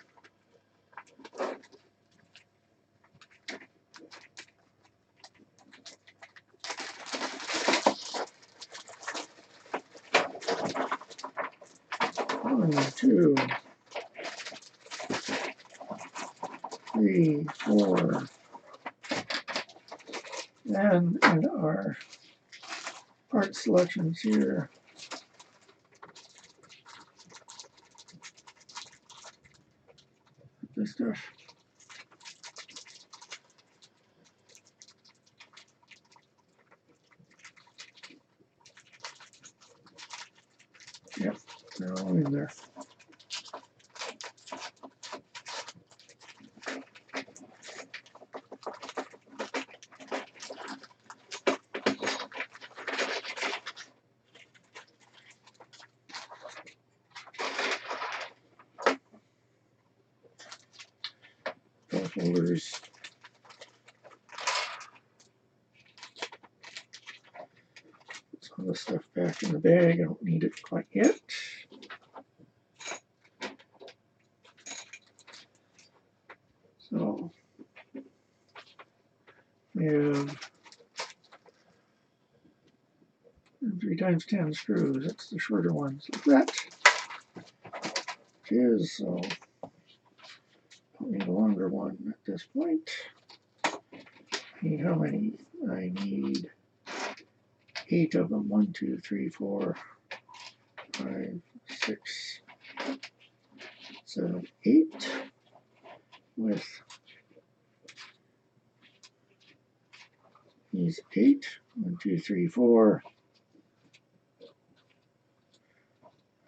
One, two, three, four, and in our part selections here, this stuff. Yep, they're all in there. Both holders. Put some of the stuff back in the bag. I don't need it quite yet. So we have 3 times 10 screws. That's the shorter ones. Like that. It is. So I'll need a longer one at this point. I need how many? I need 8 of them. 1, 2, 3, 4, 5, 6, 7, 8. With these 8. 1, 2, 3, 4,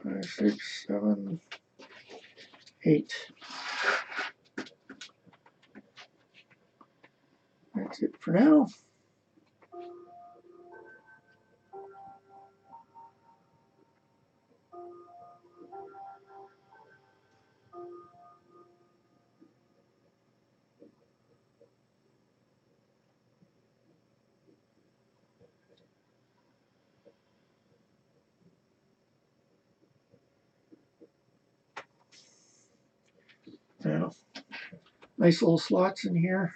5, 6, 7, 8. That's it for now. Now, nice little slots in here.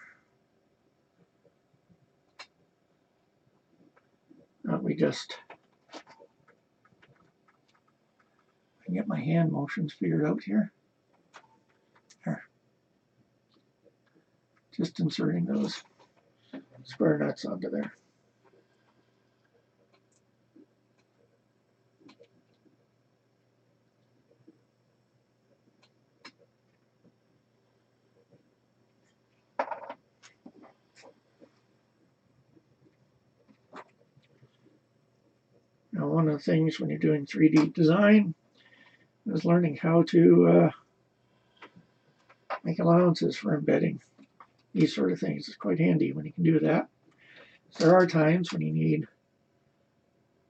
We just I can get my hand motions figured out here. There. Just inserting those square nuts onto there. Now, one of the things when you're doing 3D design is learning how to make allowances for embedding. These sort of things. It's quite handy when you can do that. There are times when you need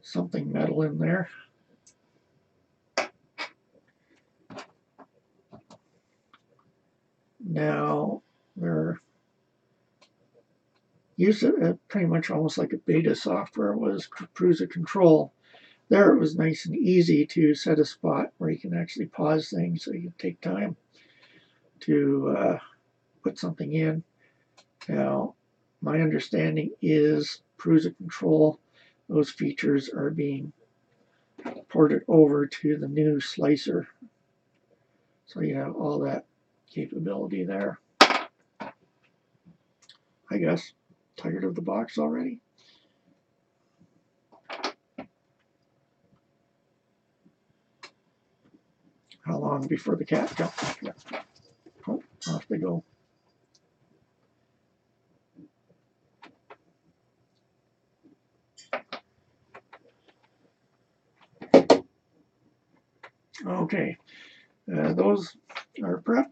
something metal in there. Now, they're used to pretty much almost like a beta software was Prusa Control. There it was nice and easy to set a spot where you can actually pause things so you can take time to put something in. Now, my understanding is Prusa Control, those features are being ported over to the new slicer. So you have all that capability there. I guess. Tired of the box already? How long before the cat jumps? Yeah. Oh, off they go. Okay, those are prepped.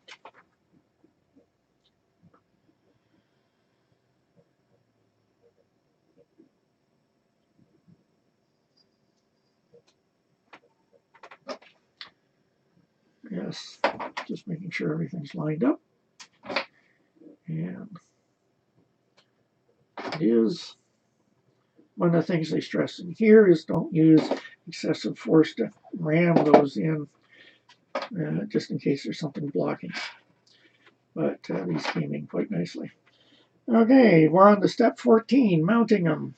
Yes, just making sure everything's lined up. And it is one of the things they stress in here is don't use excessive force to ram those in, just in case there's something blocking. But these came in quite nicely. Okay, we're on to step 14, mounting them.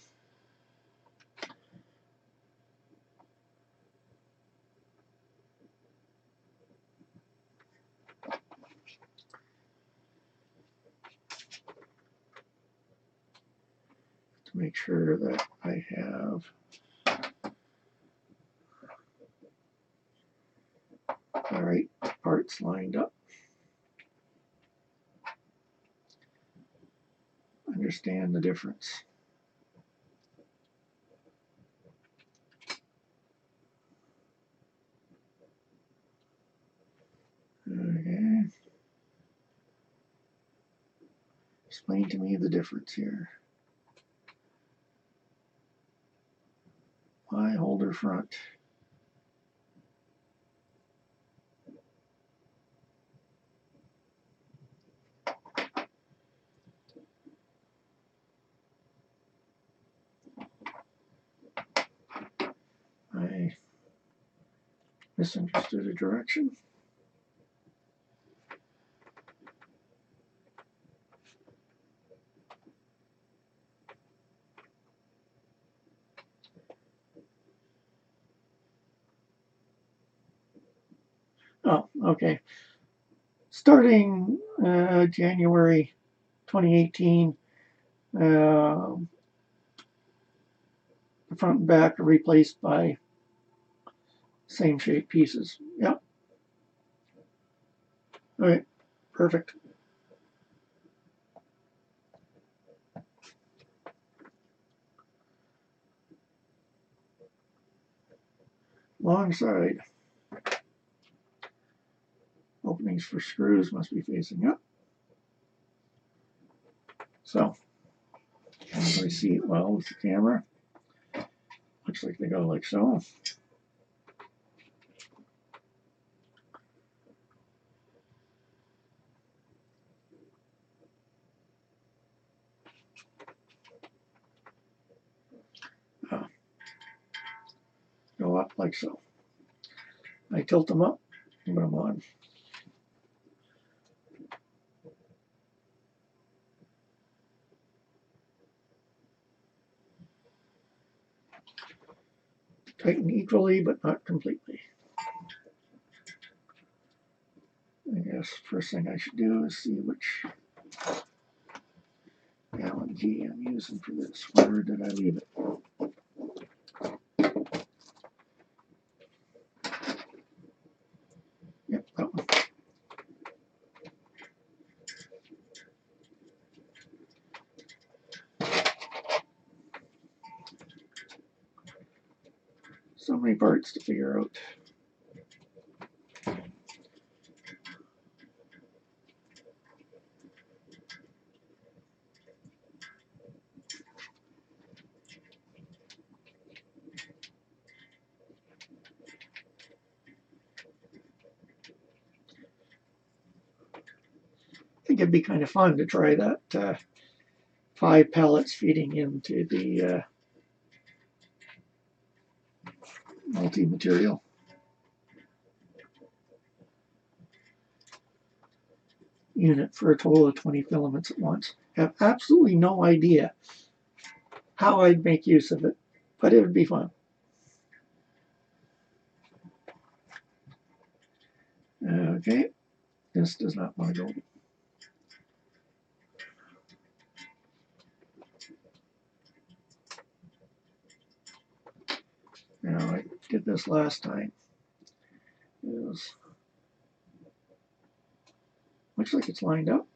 To make sure that I have the right parts lined up. Understand the difference. Okay. Explain to me the difference here. Why holder front? I misunderstood a direction. Oh, okay. Starting January 2018, the front and back are replaced by same shape pieces. Yep. All right, perfect. Long side. Openings for screws must be facing up. So, can't really see it well with the camera. Looks like they go like so. Go up like so. I tilt them up and put them on. Tighten equally, but not completely. I guess first thing I should do is see which Allen key I'm using for this. Where did I leave it? Yep, that one. So many parts to figure out. I think it'd be kind of fun to try that 5 pellets feeding into the multi-material. Unit for a total of 20 filaments at once. Have absolutely no idea how I'd make use of it, but it would be fun. Okay, this does not want to go. Now, I did this last time. Looks like it's lined up.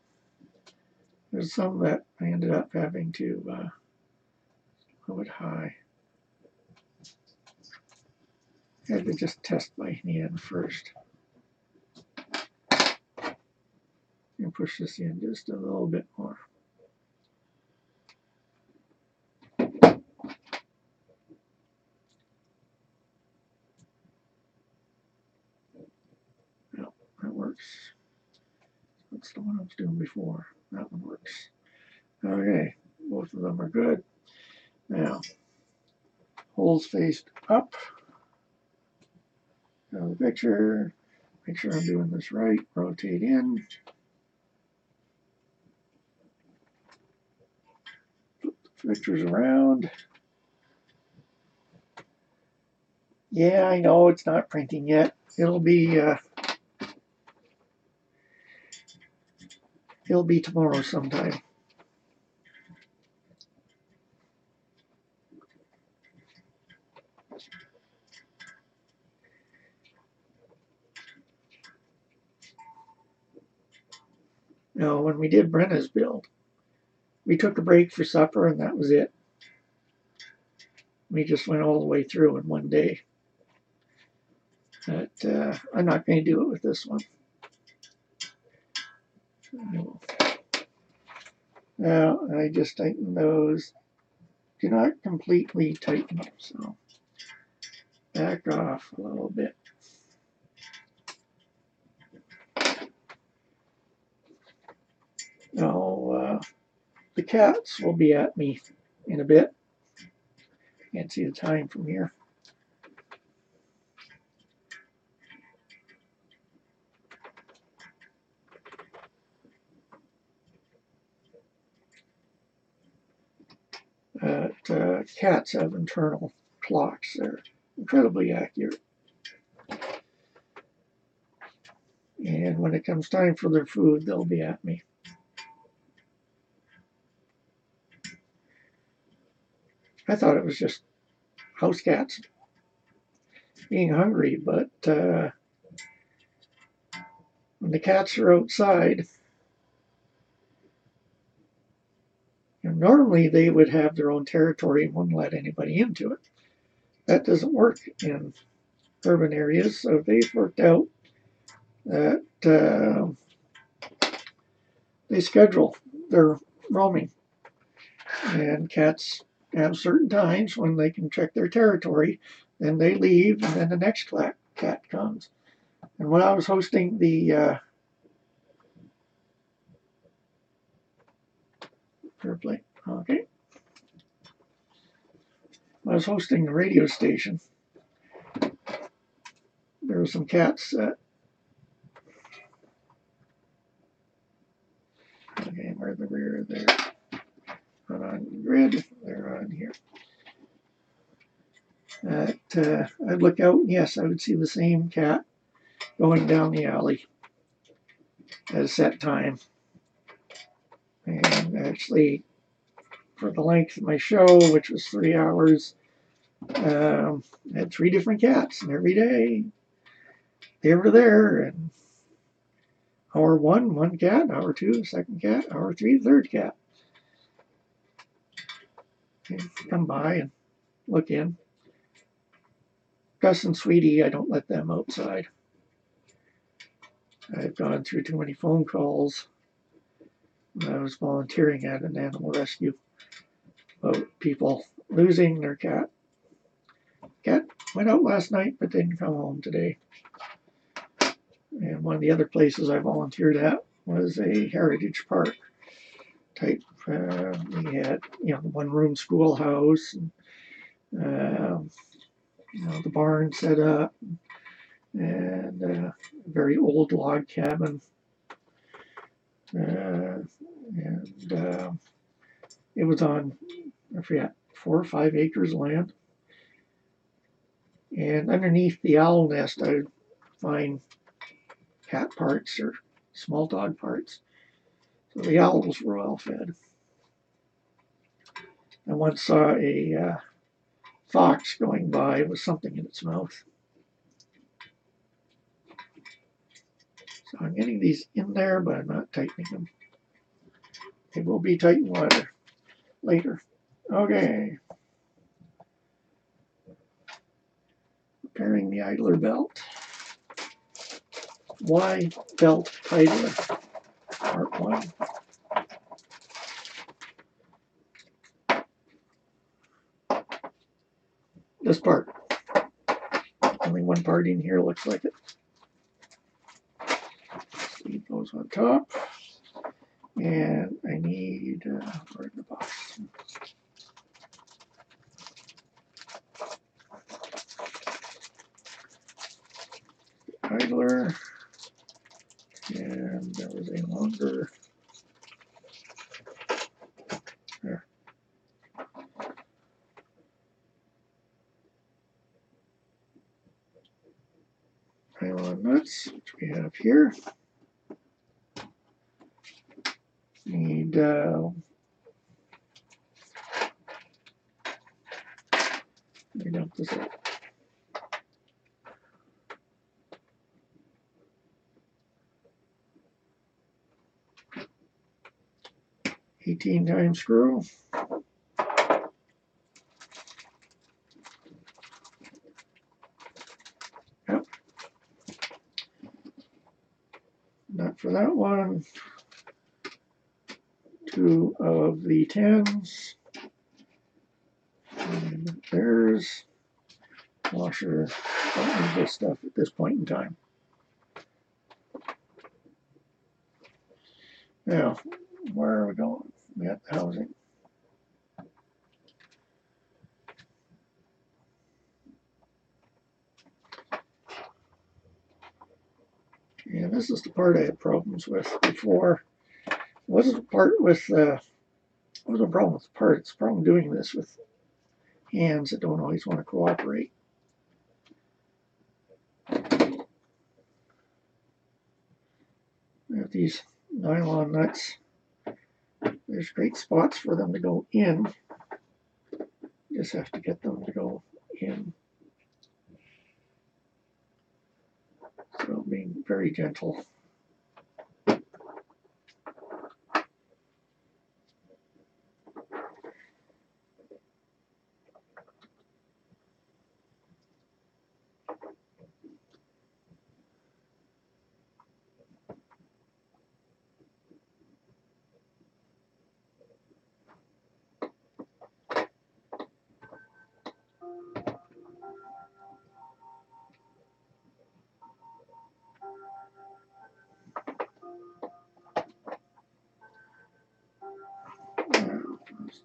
There's some that I ended up having to move it high. I had to just test my hand first. And push this in just a little bit more. No, that works. That's the one I was doing before. That one works. Okay, both of them are good. Now, holes faced up. Now the picture. Make sure I'm doing this right. Rotate in. Flip the pictures around. Yeah, I know it's not printing yet. It'll be tomorrow sometime. Now, when we did Brenna's build, we took a break for supper and that was it. We just went all the way through in one day. But I'm not going to do it with this one. Now, I just tighten those. Do not completely tighten, so back off a little bit. Now, the cats will be at me in a bit. Can't see the time from here. Cats have internal clocks. They're incredibly accurate. And when it comes time for their food, they'll be at me. I thought it was just house cats being hungry, but when the cats are outside, normally they would have their own territory and wouldn't let anybody into it. That doesn't work in urban areas, so they've worked out that they schedule their roaming. And cats have certain times when they can check their territory, then they leave, and then the next cat comes. And when I was hosting the okay. When I was hosting the radio station, there were some cats that okay, where the rear there. Not on the grid, they're on here. I'd look out, and yes, I would see the same cat going down the alley at a set time. And actually, for the length of my show, which was 3 hours, I had 3 different cats, and every day they were there. And hour 1, 1 cat, hour 2, second cat, hour 3, third cat. They'd come by and look in. Gus and Sweetie, I don't let them outside. I've gone through too many phone calls when I was volunteering at an animal rescue about people losing their cat. Cat went out last night but didn't come home today. And one of the other places I volunteered at was a heritage park type. We had, the one-room schoolhouse, and, the barn set up, and a very old log cabin. And it was on, I forget, 4 or 5 acres of land. And underneath the owl nest, I would find cat parts or small dog parts. So the owls were well fed. I once saw a fox going by with something in its mouth. So I'm getting these in there, but I'm not tightening them. They will be tightened later. Okay. Repairing the idler belt. Why belt idler? Part 1. This part. Only one part in here looks like it. Sleeve goes on top. And I need, where's the box? Idler. And there was a longer, there. Nylon nuts, which we have here. Need let me dump this out. '18 screw. Yep. Not for that one. 2 of the 10s. And there's washer. Don't need this stuff at this point in time. Now, where are we going? We got the housing. And this is the part I had problems with before. It wasn't a part with, it wasn't a problem with the part. It's a problem doing this with hands that don't always want to cooperate. We have these nylon nuts. There's great spots for them to go in. You just have to get them to go in. So being very gentle.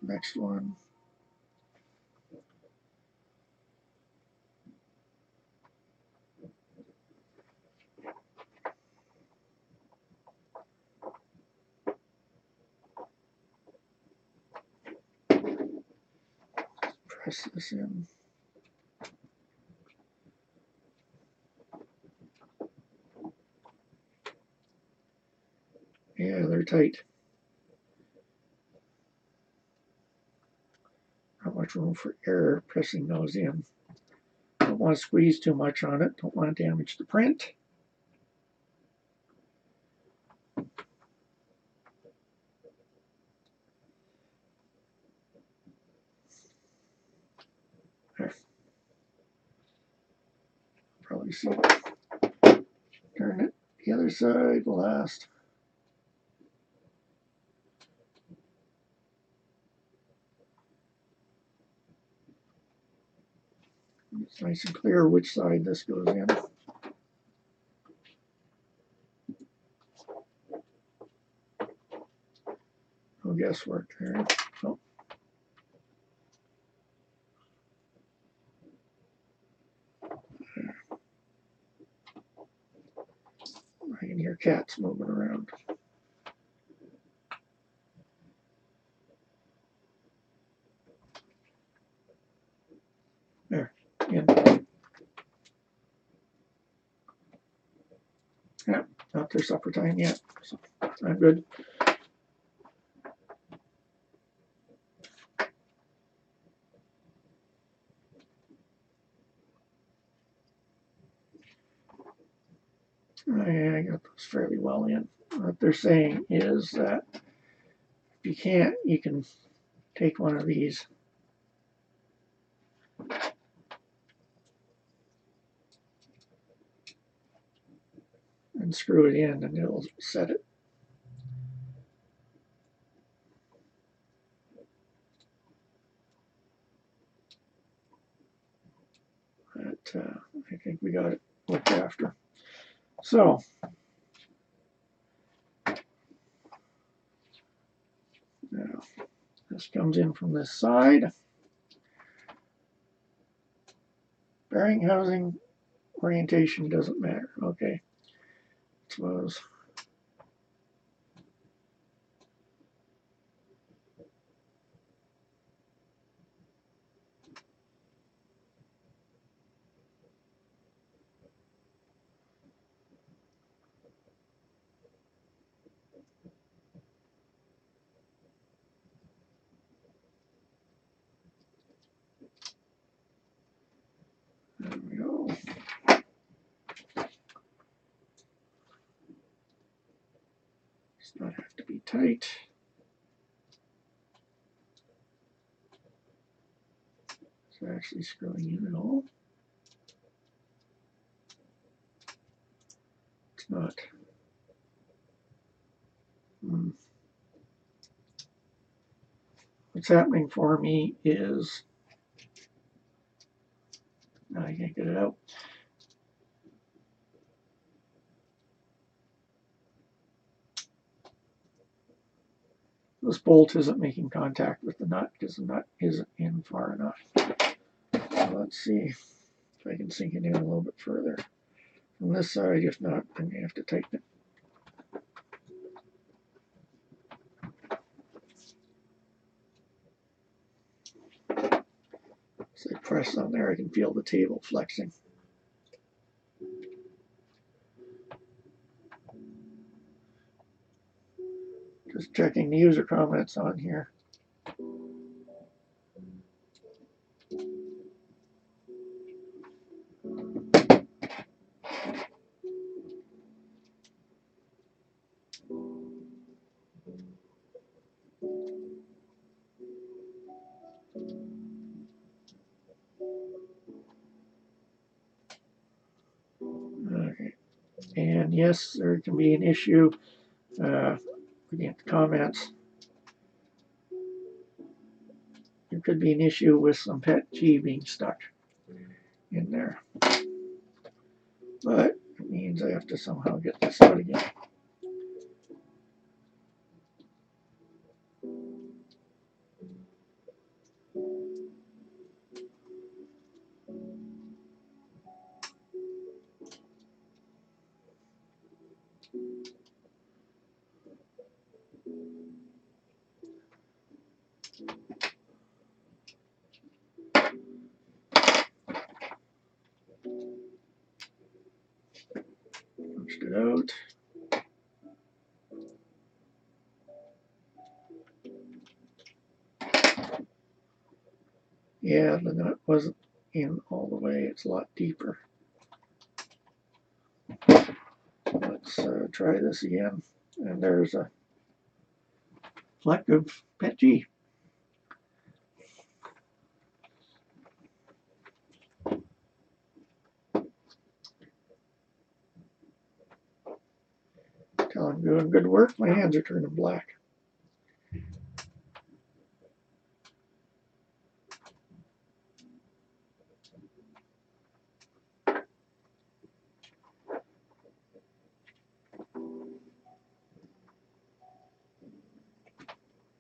Next one. Press this in. Yeah, they're tight. Not much room for error pressing those in. Don't want to squeeze too much on it. Don't want to damage the print. There. see. Turn it the other side last. It's nice and clear which side this goes in. No guesswork there. Oh. I can hear cats moving around. There. In. Yeah, not their supper time yet, so I'm good. I got those fairly well in. What they're saying is that if you can't, you can take one of these and screw it in and it'll set it. But I think we got it looked after. So now this comes in from this side. Bearing housing orientation doesn't matter. Okay. Suppose. There we go. Does not have to be tight. It's actually screwing in at all. It's not. What's happening for me is now I can't get it out. This bolt isn't making contact with the nut because the nut isn't in far enough. So let's see if I can sink it in a little bit further from this side. If not, I'm going to have to tighten it. As I press on there, I can feel the table flexing. Just checking the user comments on here. Okay. And yes, there can be an issue. Looking at the comments, there could be an issue with some PET-G being stuck in there. But it means I have to somehow get this out again. Punched it out. Yeah, the nut wasn't in all the way. It's a lot deeper. Let's try this again. And there's a fleck of PET-G. I'm doing good work. My hands are turning black.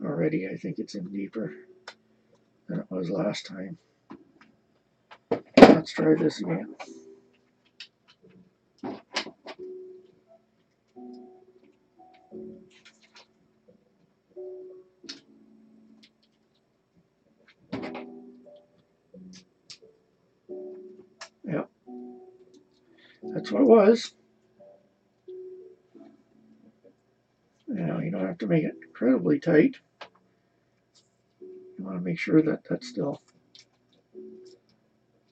Already, I think it's in deeper than it was last time. Let's try this again. Yep, that's what it was. Now, you don't have to make it incredibly tight. You want to make sure that that still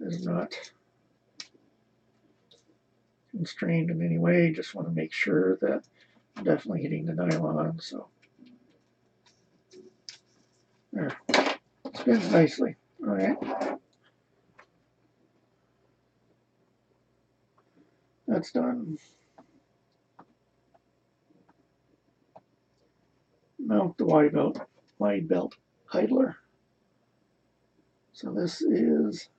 is not constrained in any way. Just want to make sure that I'm definitely hitting the nylon. So there, spins nicely. All right, that's done. Mount the wide belt idler. So this is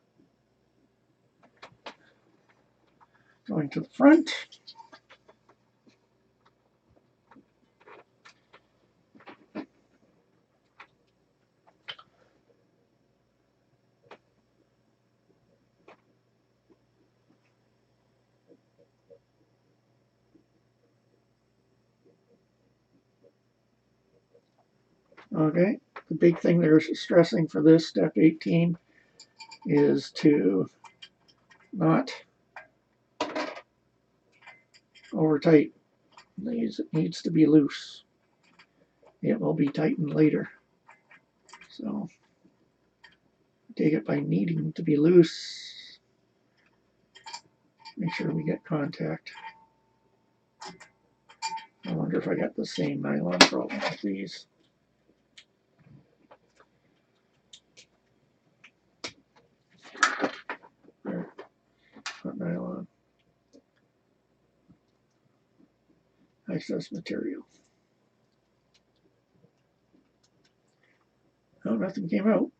going to the front. Okay, the big thing they're stressing for this step 18 is to not over tight. It needs to be loose. It will be tightened later. So take it by needing to be loose. Make sure we get contact. I wonder if I got the same nylon problem with these. There, not nylon. Excess material. Oh, nothing came out.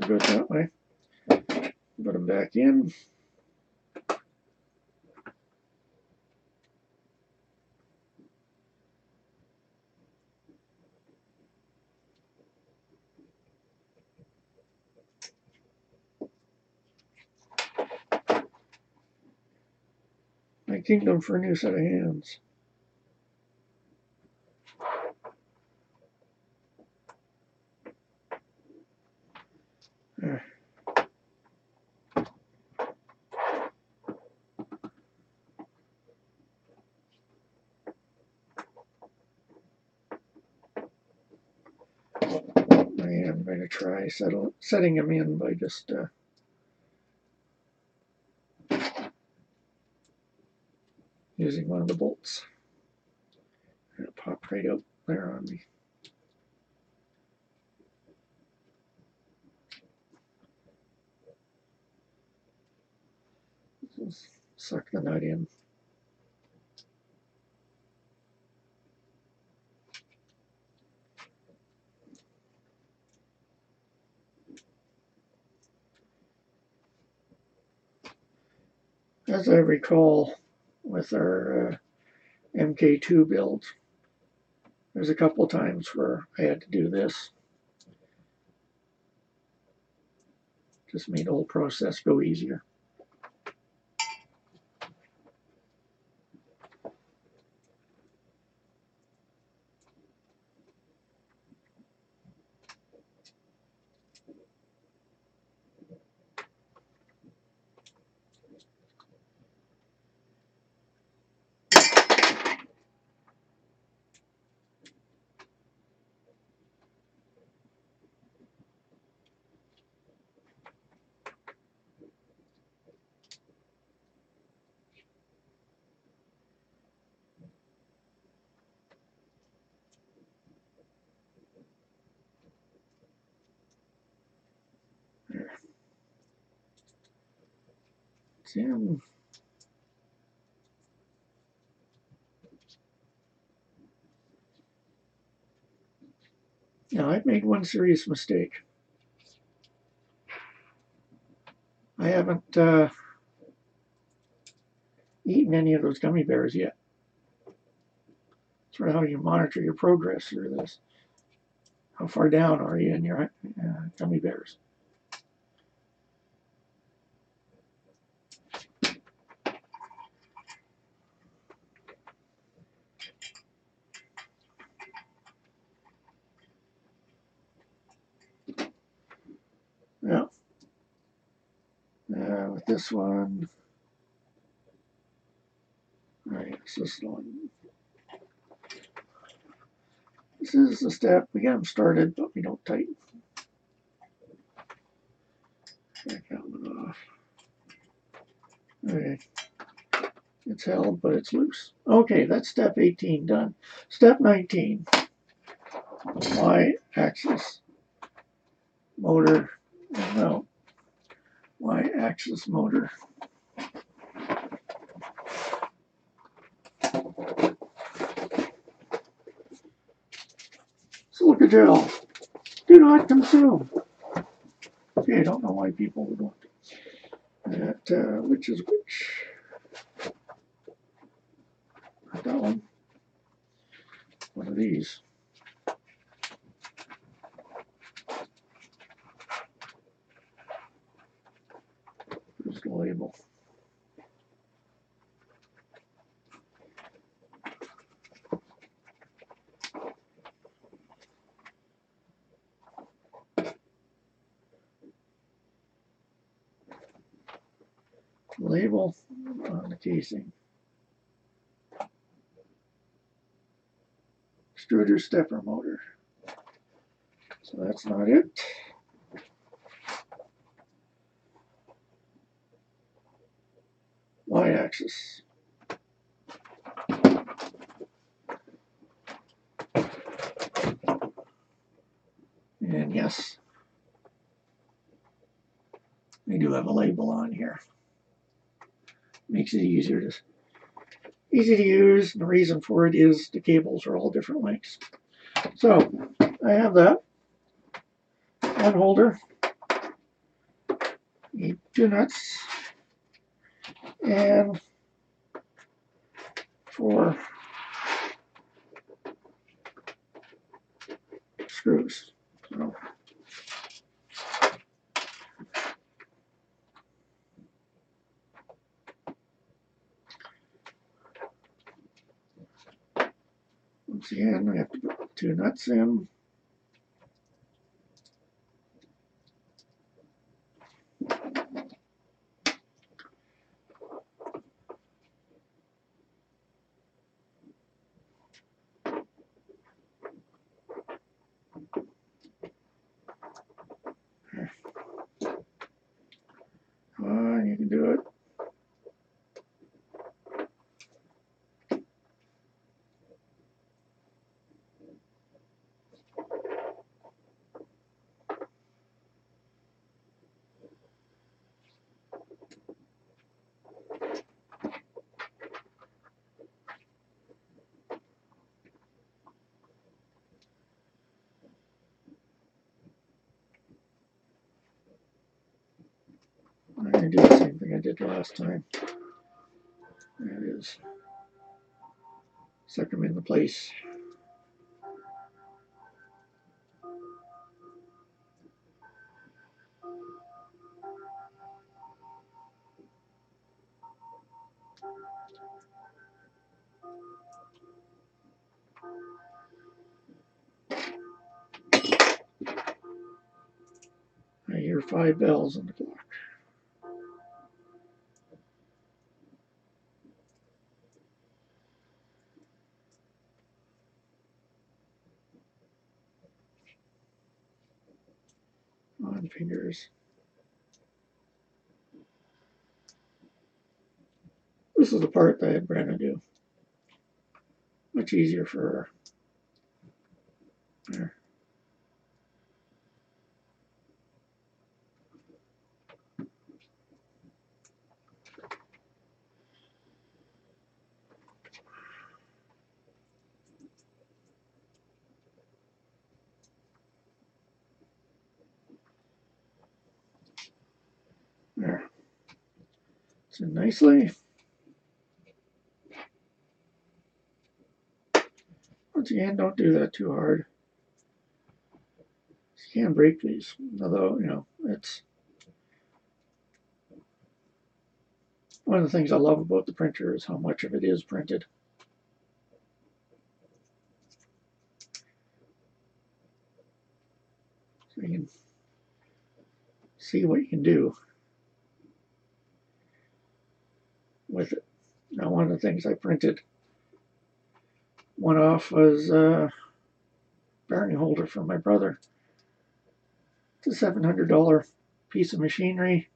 I'll go that way. Put them back in. My kingdom for a new set of hands. There. I'm going to try setting them in by just using one of the bolts. And it popped right out there on me. Just suck the nut in. As I recall, with our MK2 build, there's a couple times where I had to do this. Just made the whole process go easier. There. It's in. I've made one serious mistake. I haven't eaten any of those gummy bears yet. Sort of how you monitor your progress through this. How far down are you in your gummy bears? Yeah. With this one, I guess this one. This is the step. We get them started, but we don't tighten. Back that one off. Okay. It's held, but it's loose. Okay, that's step 18 done. Step 19. Y-axis motor. No. Y-axis motor. Silica gel. Do not consume. Okay, I don't know why people would want that. Which is which? Not that one. One of these. Here's the label. Label on the casing. Extruder stepper motor. So that's not it. Y-axis. And yes, we do have a label on here. Makes it easy to use. The reason for it is the cables are all different lengths. So I have that. One holder. Need 2 nuts. And 4 screws. So, once again, I have to put 2 nuts in. You can do it. I'm going to do the same thing I did last time. There it is. Suck them into place. I hear 5 bells on the clock. On fingers. This is the part that I had Brenna do. Much easier for her. There. in nicely. Once again, don't do that too hard. You can break these, although, you know, it's one of the things I love about the printer is how much of it is printed. So you can see what you can do with it. Now, one of the things I printed one off was a bearing holder for my brother. It's a $700 piece of machinery,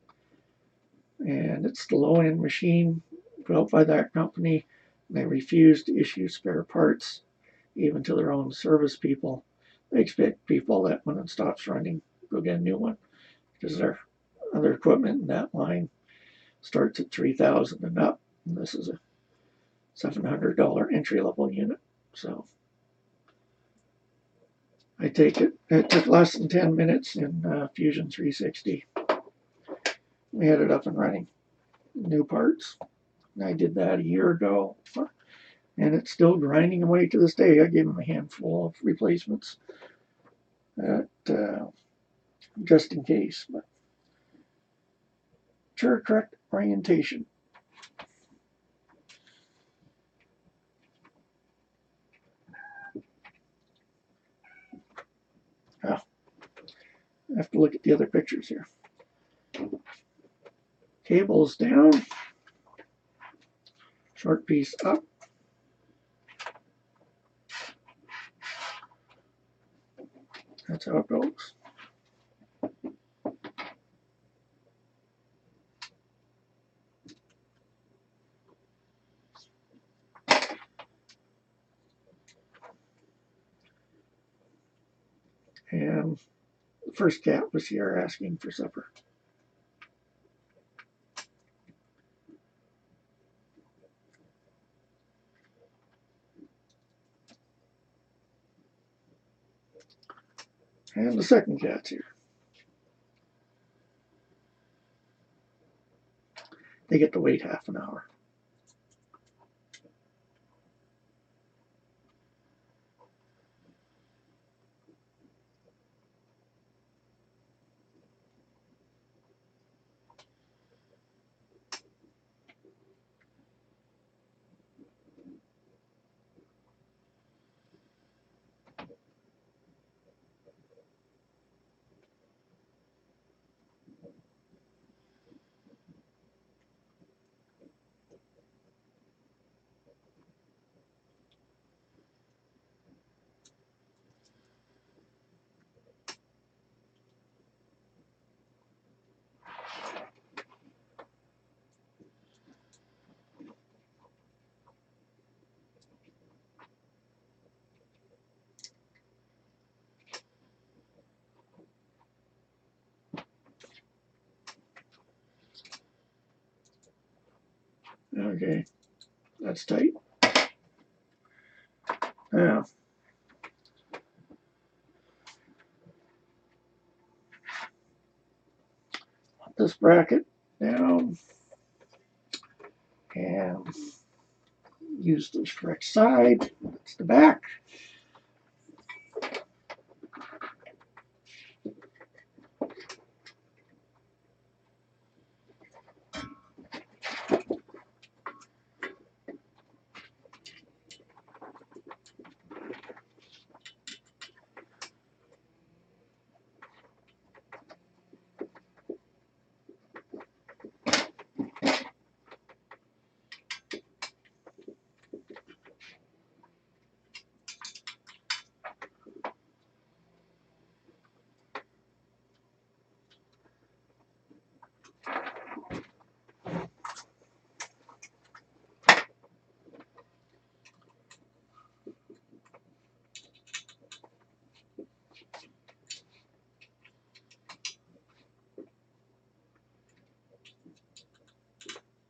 and it's the low-end machine built by that company. They refuse to issue spare parts, even to their own service people. They expect people that when it stops running, go get a new one, because their other equipment in that line starts at $3,000 and up. And this is a $700 entry-level unit. So I take it. It took less than 10 minutes in Fusion 360. We had it up and running. New parts. And I did that a year ago, and it's still grinding away to this day. I gave him a handful of replacements just in case. But sure, correct orientation. Oh, I have to look at the other pictures here. Cables down, short piece up. That's how it goes. And the first cat was here asking for supper. And the second cat's here. They get to wait half an hour. Okay, that's tight. Now, put this bracket down and use the correct side. That's the back.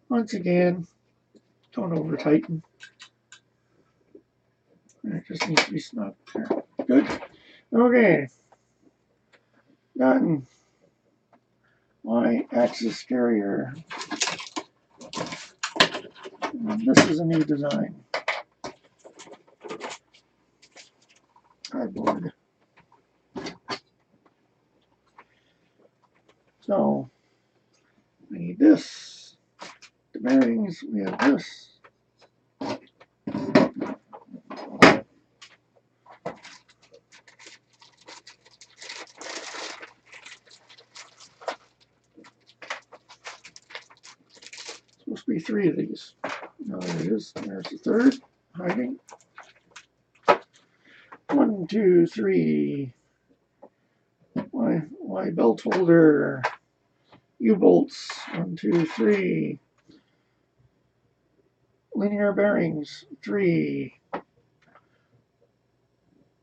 Once again, don't over tighten. It just needs to be snug. Good. Okay. Done. Y-axis carrier. This is a new design. Cardboard. So we need this. The bearings, we have this. Supposed to be 3 of these. No, there it is. There's the third, hiding. 1, 2, 3. Y belt holder. U-bolts. 1, 2, 3. Linear bearings. 3.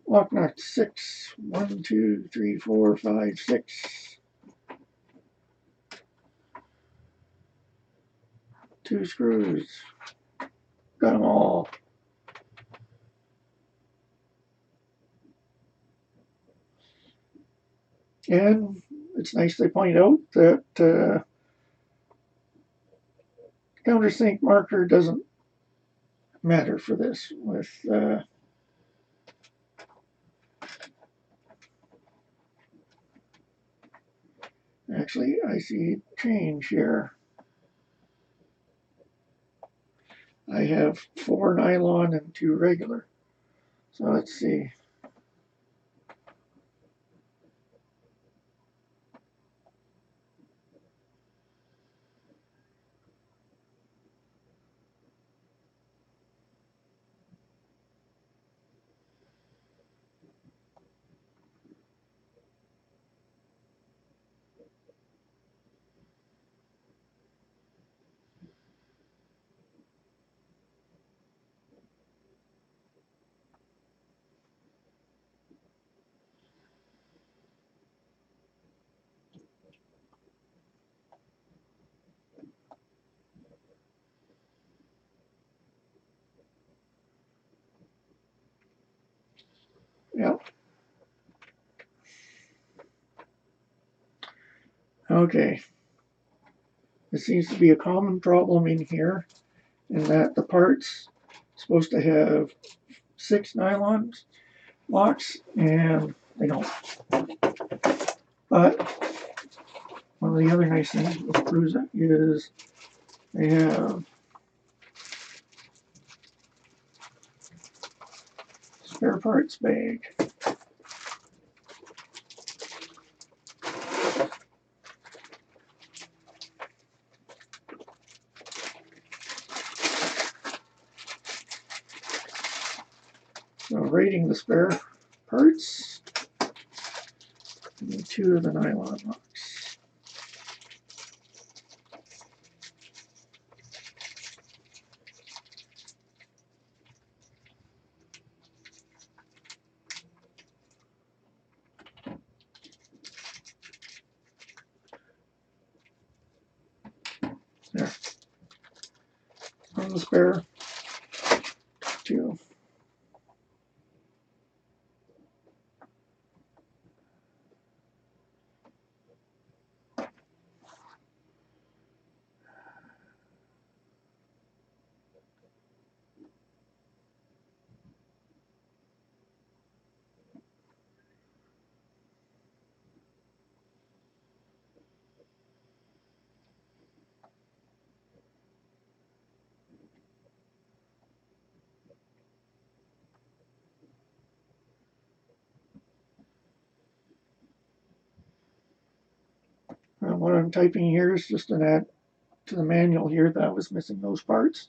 Lock nut. 6. 1, 2, 3, 4, 5, 6. 2 screws. Got them all. And it's nice they point out that countersink marker doesn't matter for this. With actually, I see change here. I have 4 nylon and 2 regular. So let's see. Yep. Okay. It seems to be a common problem in here, in that the parts supposed to have 6 nylon locks, and they don't. But one of the other nice things with Prusa is they have spare parts bag. So rating the spare parts, I need 2 of the nylon locks. There. From the spare, 2. What I'm typing here is just an add to the manual here that I was missing those parts.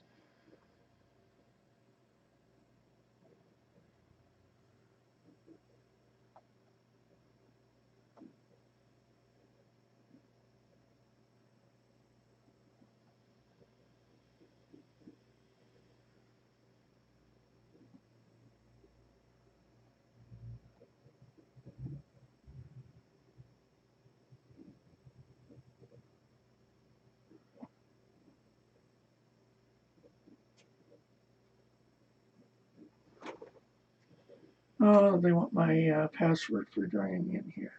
Oh, they want my password for joining in here.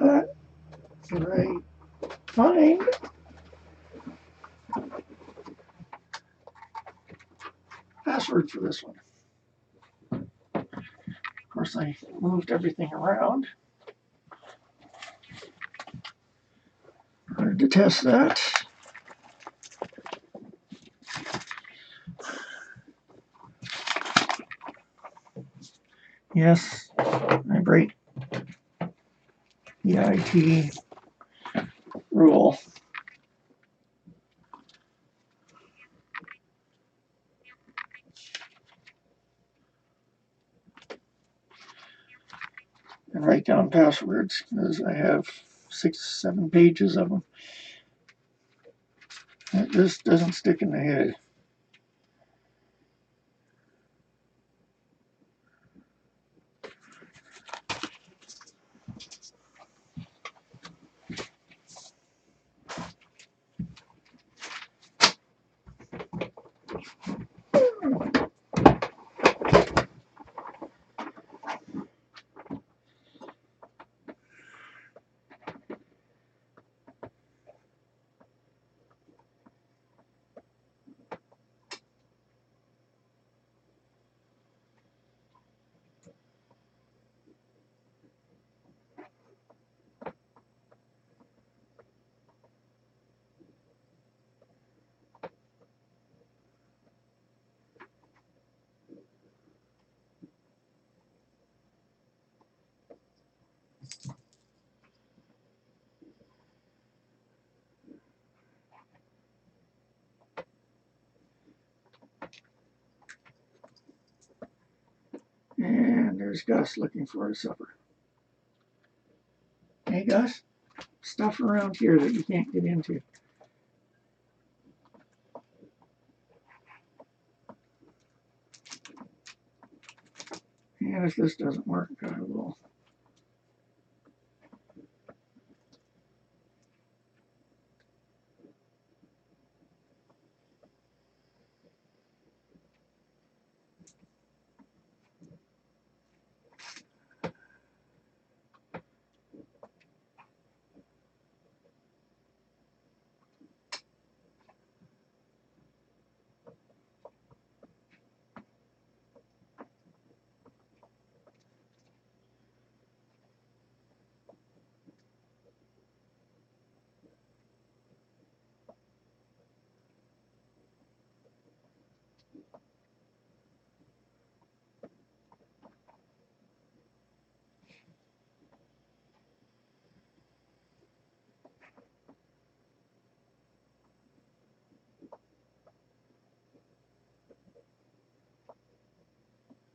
Can I find password for this one? Of course, I moved everything around. Wanted to test that. Yes, I break the IT rule. And write down passwords because I have 6-7 pages of them. This doesn't stick in the head. And there's Gus looking for his supper. Hey Gus, stuff around here that you can't get into. And if this doesn't work, I will.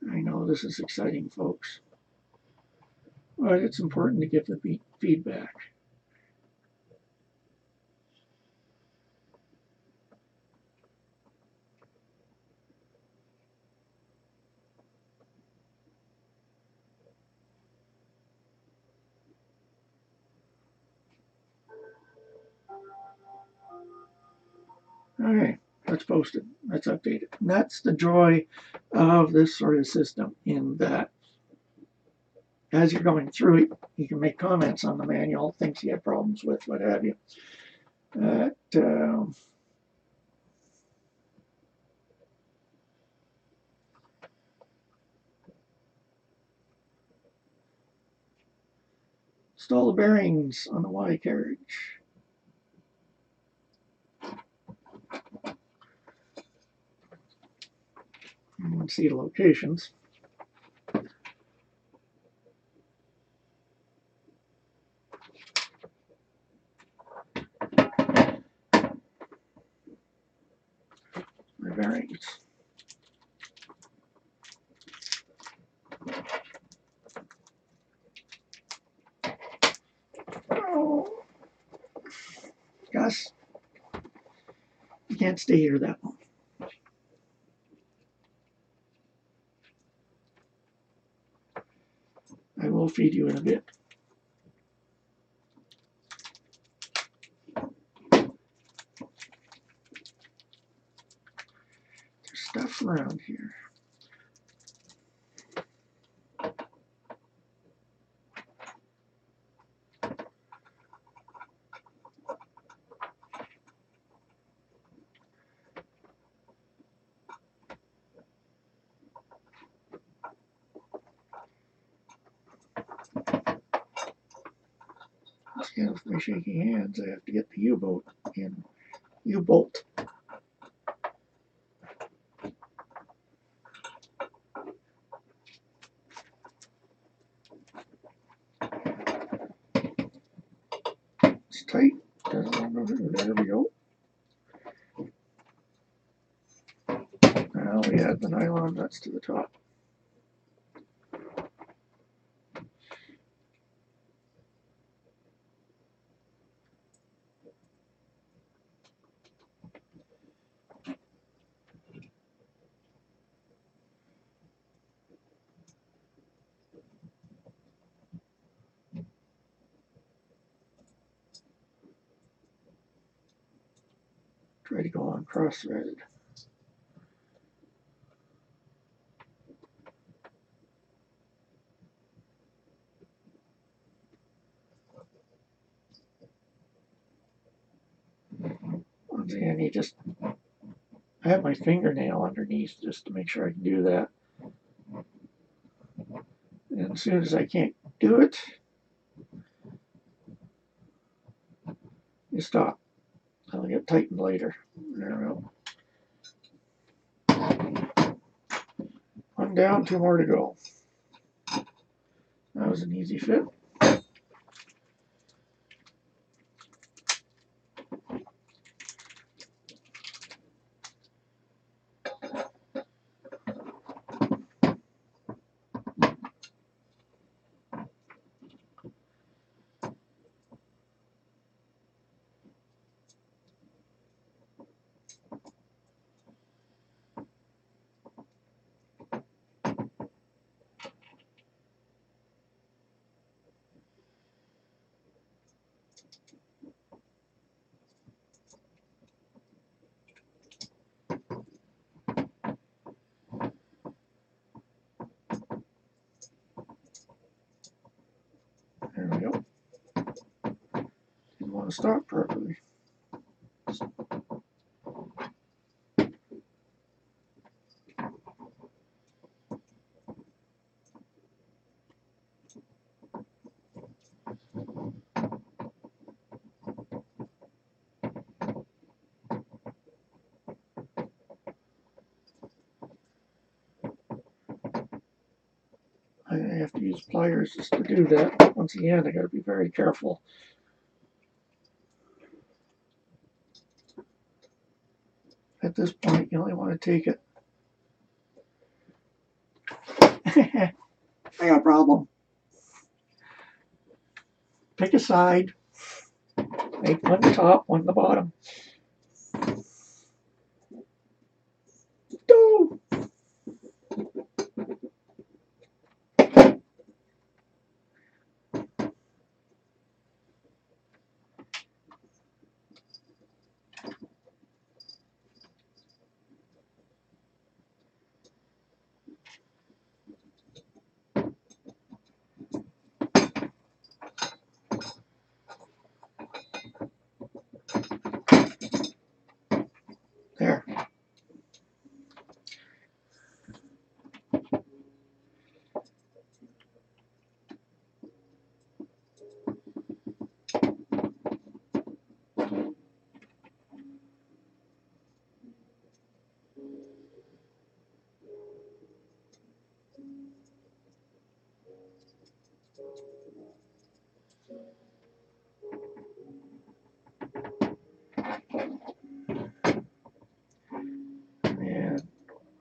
I know this is exciting, folks, but it's important to give the feedback. Okay, that's posted. That's updated. And that's the joy of this sort of system, in that as you're going through it, you can make comments on the manual, things you have problems with, what have you. Install the bearings on the Y carriage. And see the locations. My bearings. Oh, Gus, you can't stay here that long. I will feed you in a bit. There's stuff around here. And with my shaky hands, I have to get the U-bolt in. U-bolt. It's tight. There we go. Now we add the nylon nuts to the top. Try to go on cross-threaded. Once again, I have my fingernail underneath just to make sure I can do that. And as soon as I can't do it, you stop. I'll get tightened later. There we go. One down, two more to go. That was an easy fit. There we go. Didn't want to stop properly. I have to use pliers just to do that. Once again, I got to be very careful. At this point, you only want to take it. I got a problem. Pick a side. Make one the top, one the bottom. Go! There.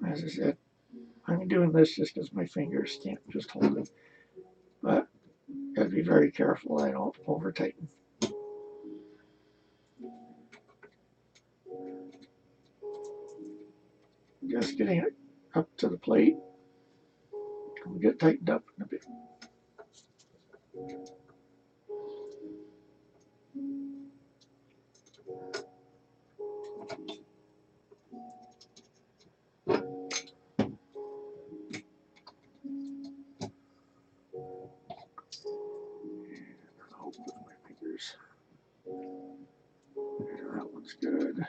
And as I said, I'm doing this just because my fingers can't just hold it. But gotta be very careful I don't over tighten. Just getting it up to the plate. It'll get tightened up in a bit. Hope with my fingers. There, that one's good.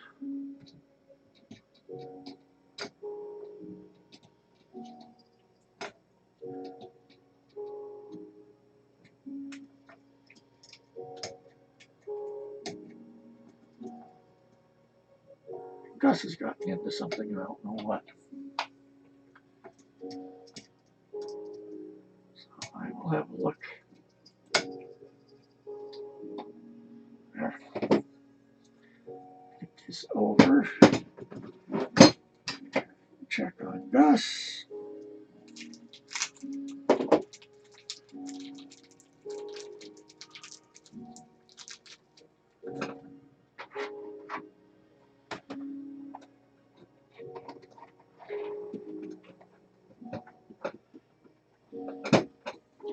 Gus has gotten into something, I don't know what. So I will have a look. There. Get this over. Check on Gus.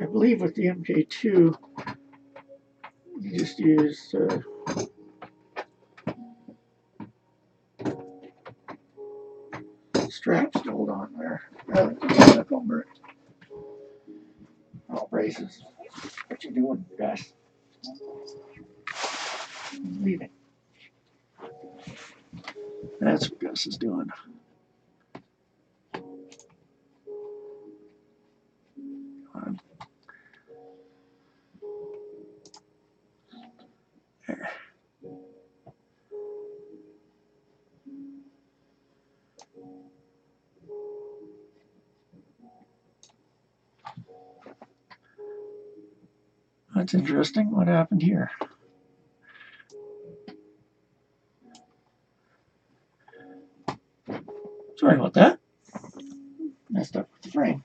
I believe with the MK2, you just use straps to hold on there rather than step over it. Oh, braces. What you doing, Gus? I'm leaving. That's what Gus is doing. There. That's interesting. What happened here? Sorry about that. Messed up with the frame.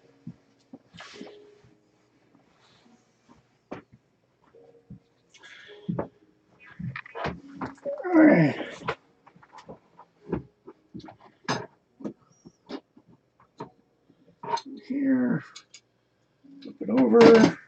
All right. Here. Flip it over.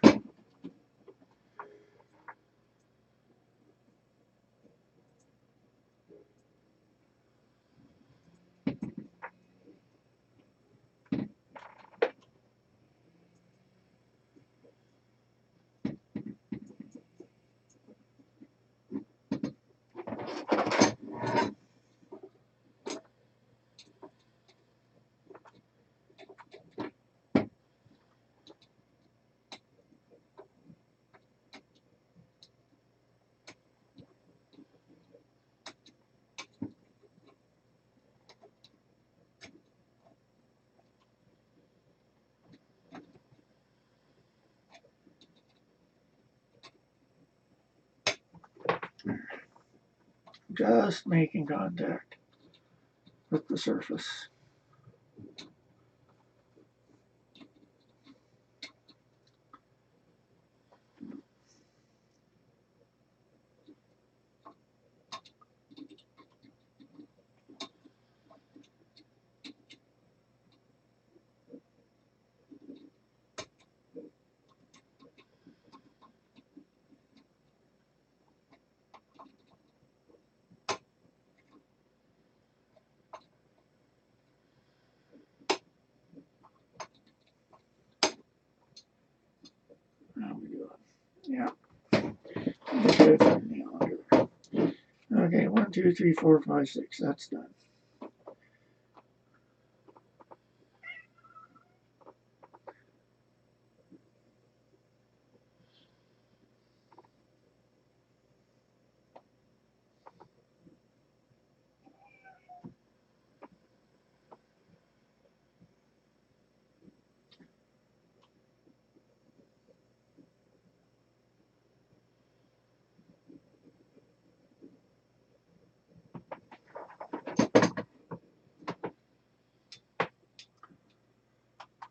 Just making contact with the surface. How we doing? Yeah. Okay, 1, 2, 3, 4, 5, 6. That's done.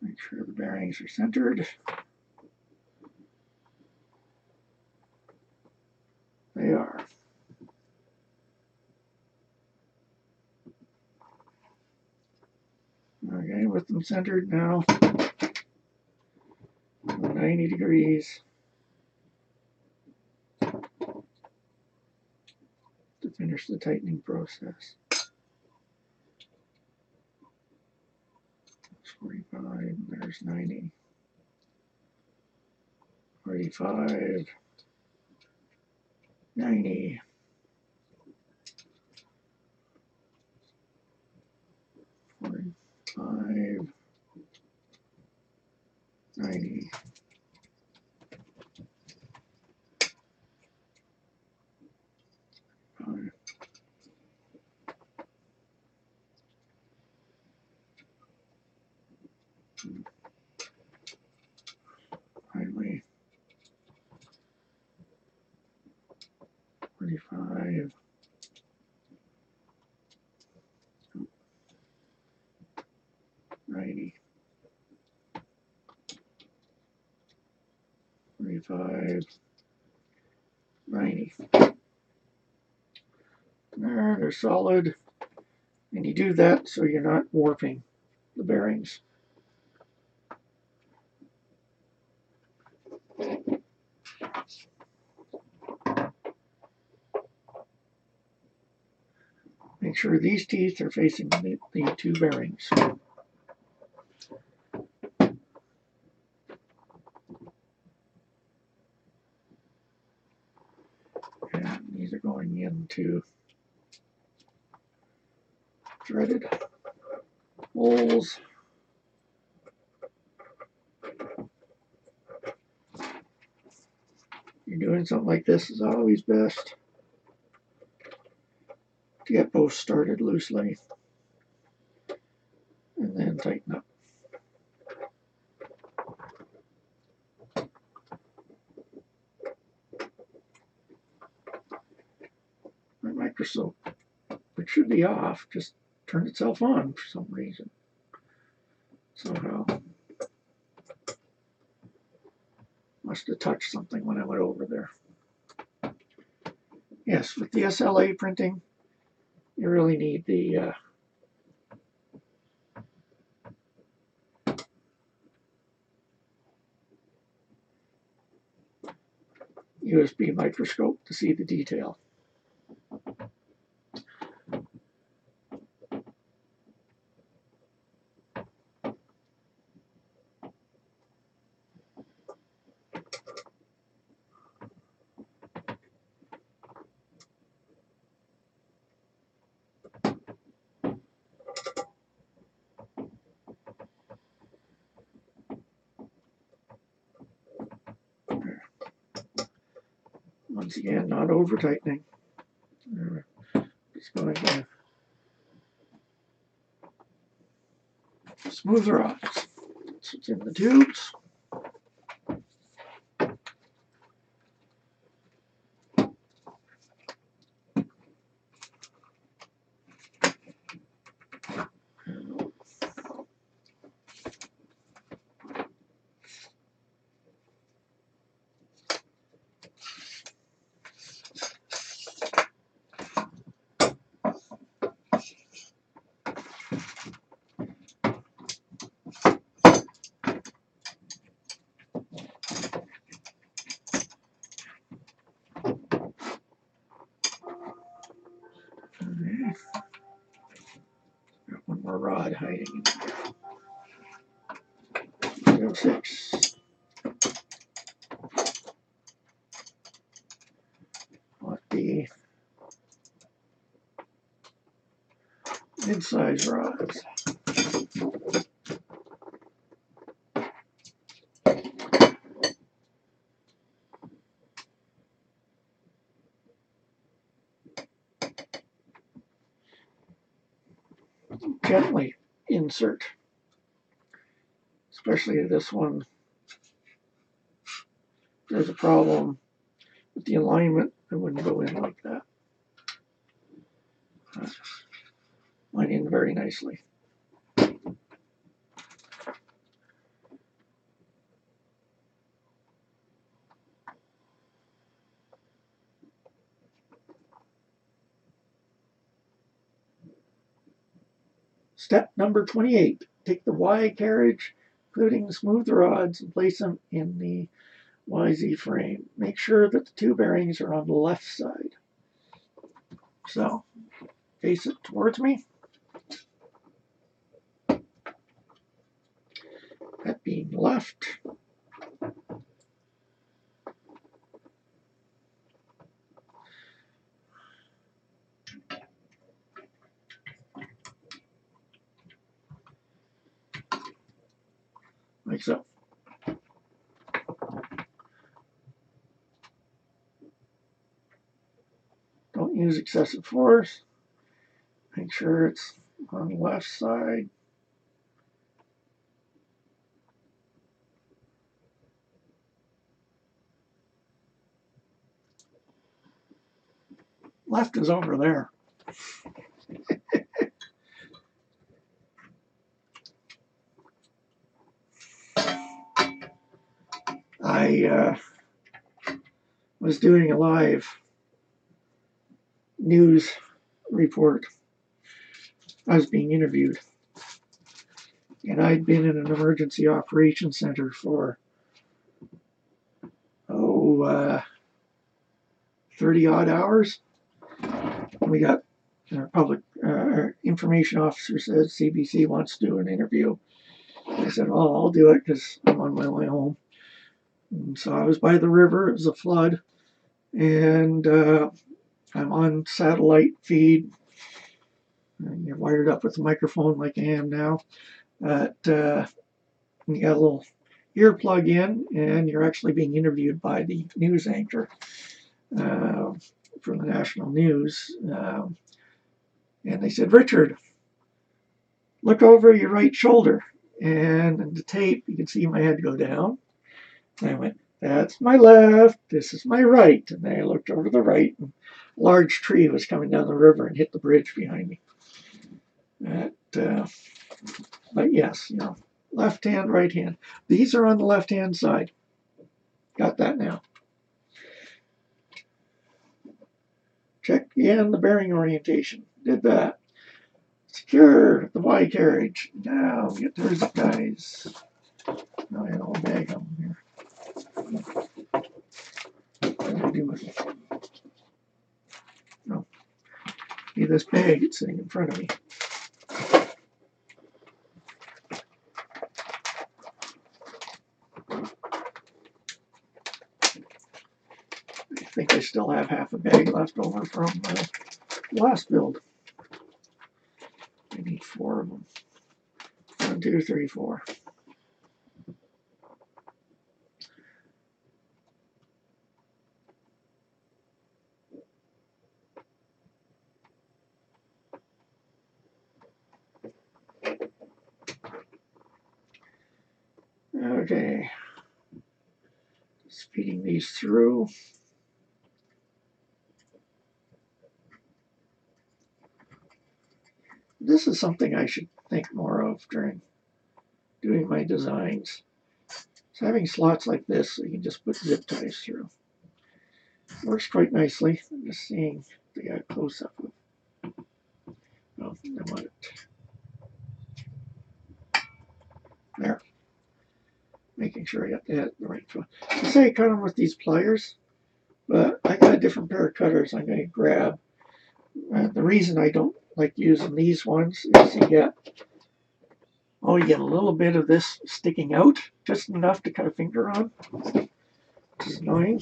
Make sure the bearings are centered. They are. Okay, with them centered now. 90 degrees to finish the tightening process. 45, there's 90. 45, 90. 45, 90. 45. 90. 45. 90. There, they're solid. And you do that so you're not warping the bearings. Make sure these teeth are facing the two bearings. And these are going into threaded holes. You're doing something like this is always best to get both started loosely and then tighten up. My microscope, which should be off, just turned itself on for some reason. Somehow. Must have touched something when I went over there. Yes, with the SLA printing, you really need the USB microscope to see the detail. Once again, not over tightening. Just going to smooth the rods. That's what's in the tubes. Got one more rod hiding in there. 06. Want the mid-size rods. Gently insert, especially this one. If there's a problem with the alignment, it wouldn't go in like that. Went in very nicely. Step number 28. Take the Y carriage, including the smooth rods, and place them in the YZ frame. Make sure that the two bearings are on the left side. So, face it towards me. That being left. Like so. Don't use excessive force. Make sure it's on the left side. Left is over there. I was doing a live news report. I was being interviewed. And I'd been in an emergency operations center for, 30 odd hours. We got our public information officer said CBC wants to do an interview. I said, oh, I'll do it because I'm on my way home. And so I was by the river. It was a flood. And I'm on satellite feed. And you're wired up with a microphone like I am now. But you got a little earplug in, and you're actually being interviewed by the news anchor from the national news. And they said, Richard, look over your right shoulder. And in the tape, you can see my head go down. And I went, that's my left, this is my right. And then I looked over the right, and a large tree was coming down the river and hit the bridge behind me. But yes, left hand, right hand. These are on the left hand side. Got that now. Check again the bearing orientation. Did that. Secure the Y carriage. Now we get to those guys. Now I have a whole bag of them here. What do I do with it? No. See this bag, it's sitting in front of me. I think I still have half a bag left over from the last build. I need 4 of them. 1, 2, 3, 4. Okay. Just feeding these through. This is something I should think more of during doing my designs. So having slots like this, so you can just put zip ties through. Works quite nicely. I'm just seeing if I got a close up of. Oh, I want it. There. Making sure I got the right one. I say cut them with these pliers, but I got a different pair of cutters I'm going to grab. The reason I don't like using these ones is you get a little bit of this sticking out, just enough to cut a finger on, which is annoying.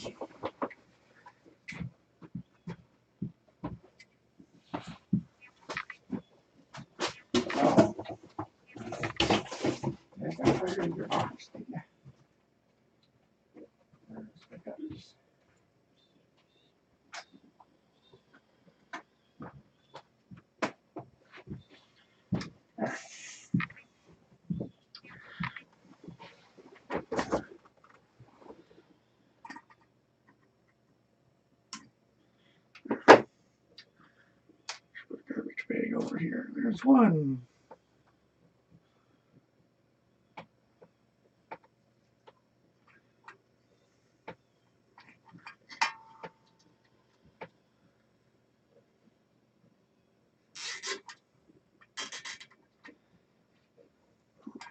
Put a garbage bag over here. There's one.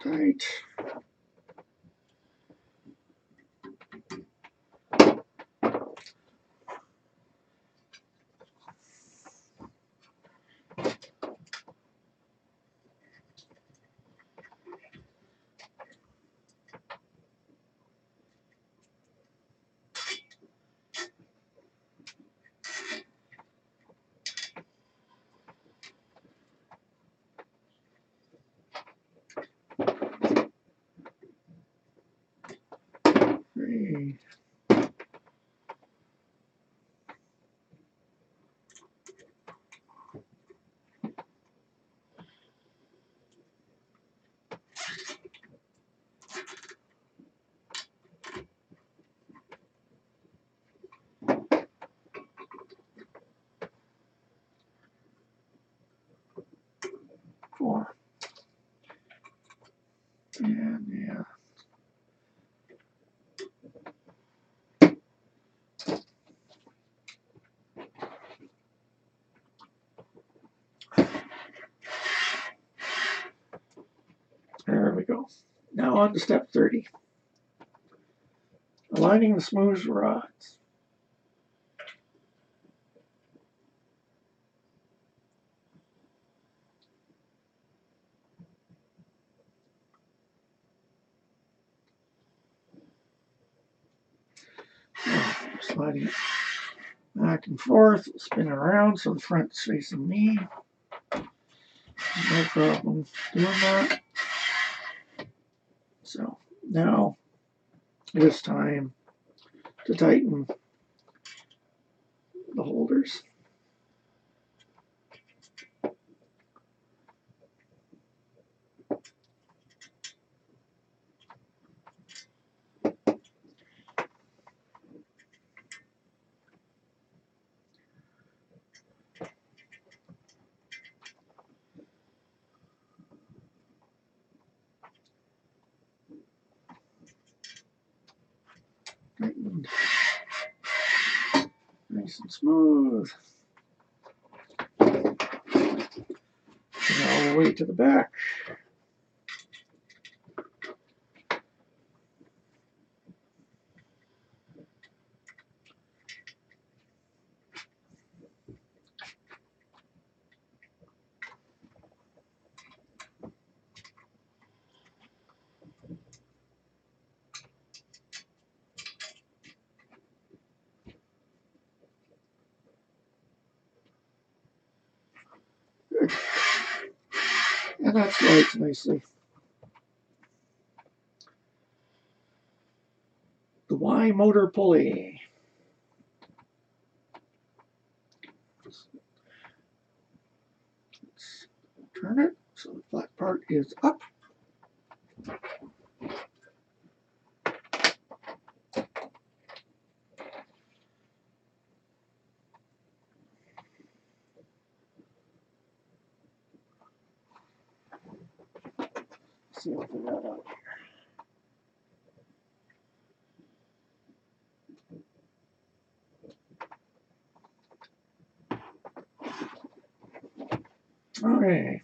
Tight. Three. go. Now on to step 30. Aligning the smooth rods. Sliding it back and forth, spin it around so the front's facing me. No problem doing that. So now it is time to tighten the holders. Tightened. Nice and smooth. All the way to the back. Good. And that slides nicely. The Y motor pulley. Let's turn it so the flat part is up. Let's see what we got out here. Okay.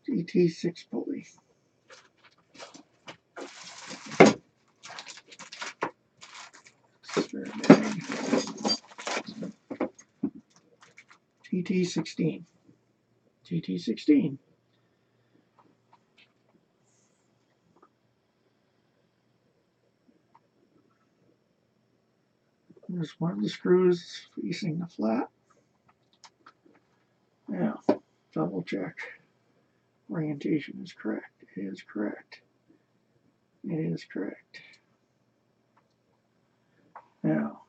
DT6 pulley. TT16. TT16. There's one of the screws facing the flat. Now, double check. Orientation is correct. It is correct. It is correct. Now,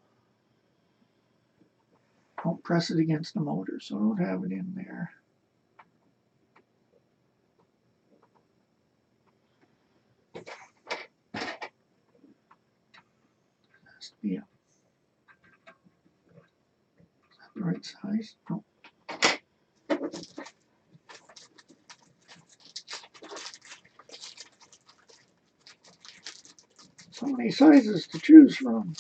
don't press it against the motor, so don't have it in there. It has to be up. Is that the right size? No. So many sizes to choose from.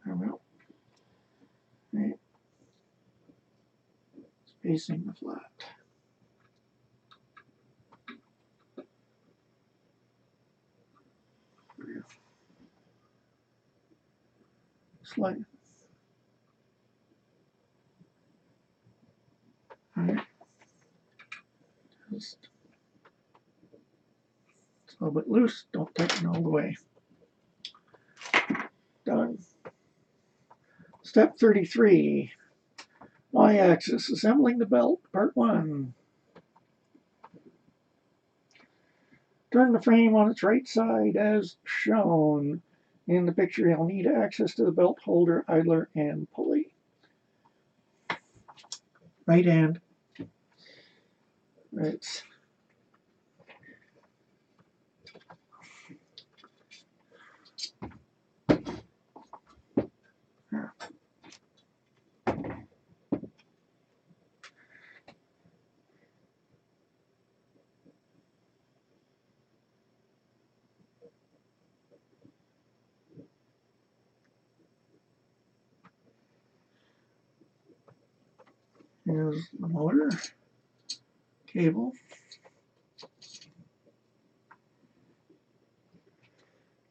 There we go. Okay. Facing the flat. Slide. Alright. It's a little bit loose. Don't tighten all the way. Done. Step 33. Y-axis. Assembling the belt. Part 1. Turn the frame on its right side as shown in the picture. You'll need access to the belt holder, idler, and pulley. Right hand. Right. is the motor cable.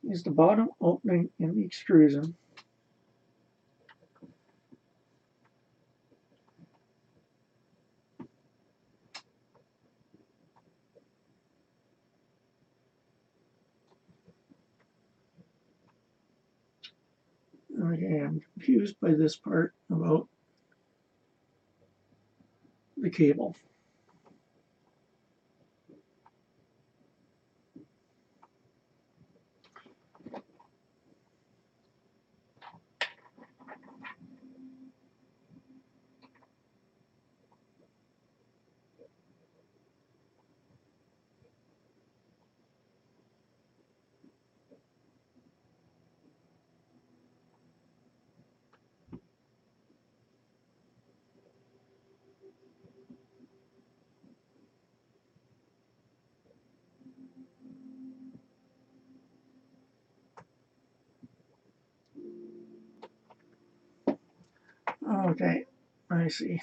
Is the bottom opening in the extrusion. Okay, I'm confused by this part about the cable. Okay, I see.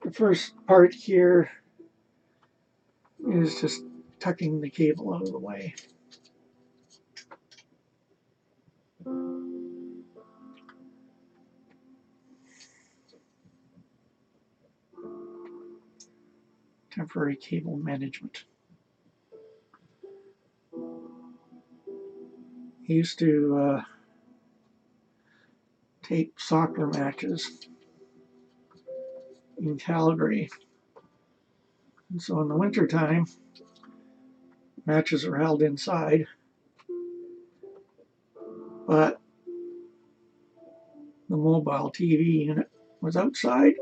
The first part here is just tucking the cable out of the way. Temporary cable management. He used to tape soccer matches in Calgary. And so in the wintertime, matches are held inside, but the mobile TV unit was outside.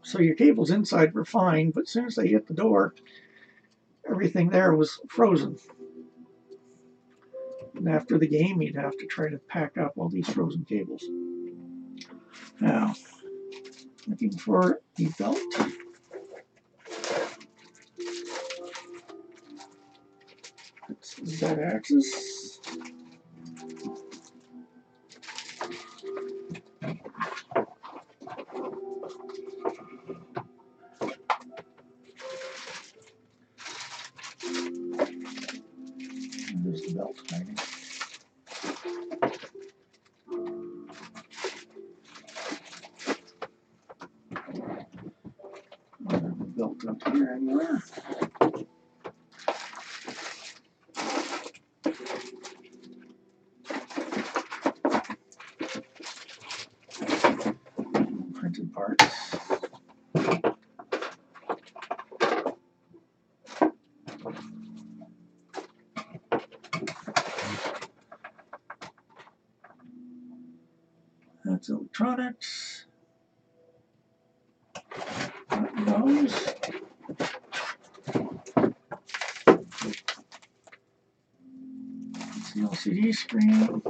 So your cables inside were fine, but as soon as they hit the door, everything there was frozen. And after the game, you'd have to try to pack up all these frozen cables. Now, looking for the belt. That's the Z-axis. And there's the belt hiding. The belt up here anywhere. Printed parts. That's electronics. Those. It's the LCD screen.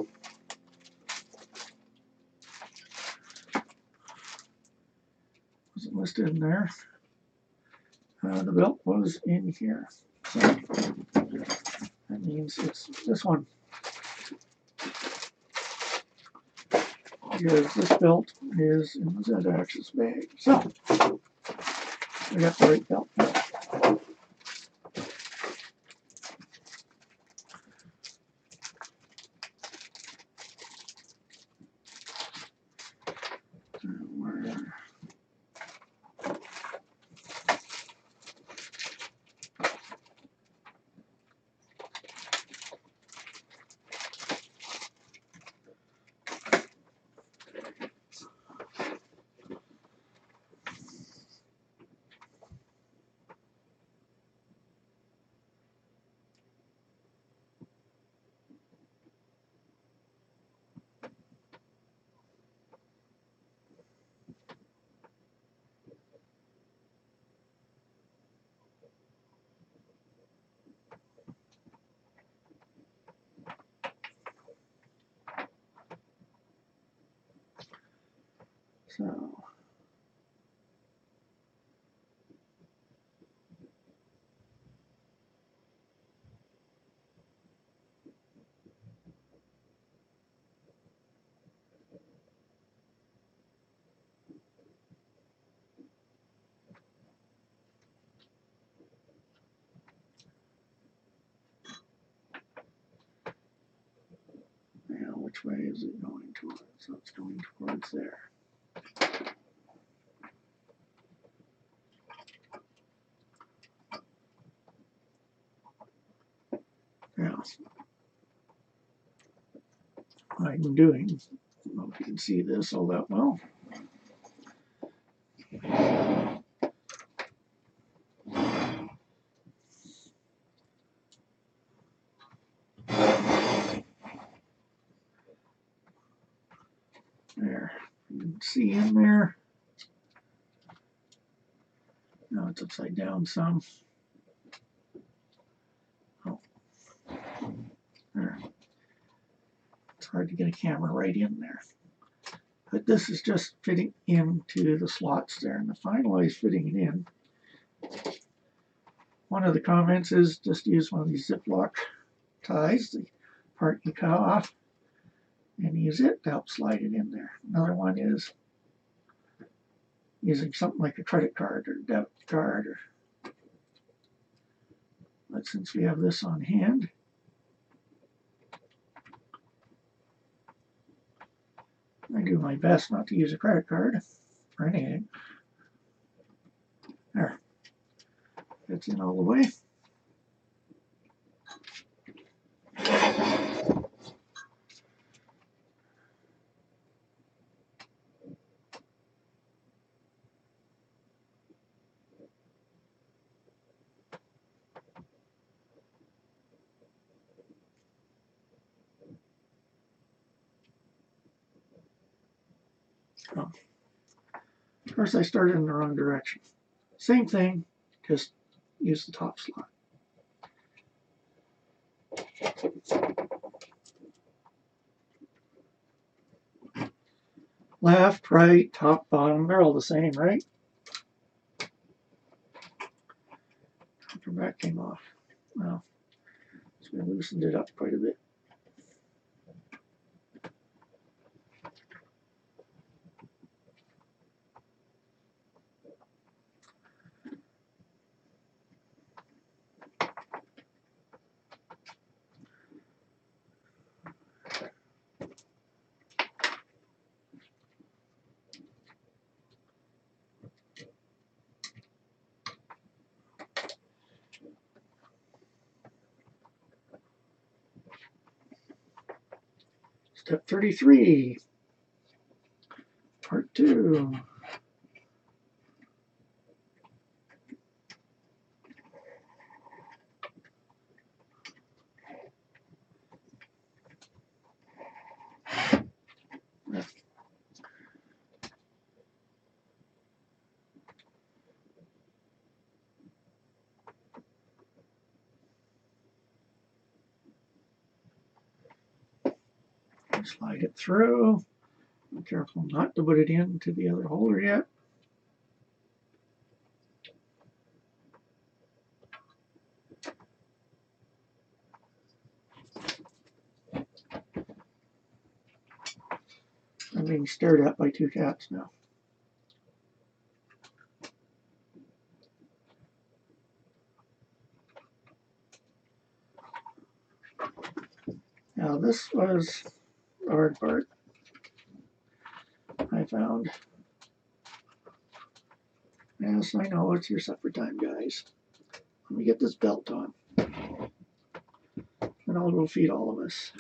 Wasn't listed in there. The belt was in here. So that means it's this one. Because this belt is in the Z-axis bag. So we got the right belt. So Which way is it going towards? So it's going towards there. Yeah. What I'm doing, I don't know if you can see this all that well. There, you can see in there. Now it's upside down some. Oh, there. It's hard to get a camera right in there. But this is just fitting into the slots there, and the finalized fitting it in. One of the comments is just use one of these Ziploc ties, the part you cut off, and use it to help slide it in there. Another one is using something like a credit card or debit card. But since we have this on hand, I do my best not to use a credit card or anything. There. Fits in all the way. Oh. Of course, I started in the wrong direction. Same thing, just use the top slot. Left, right, top, bottom, they're all the same, right? Upper back came off. Well, so we loosened it up quite a bit. Step 33, part 2. Slide it through. Be careful not to put it into the other holder yet. I'm being stared at by 2 cats now. Now this was the hard part I found. Yes, I know, it's your supper time, guys. Let me get this belt on. And I'll go feed all of us.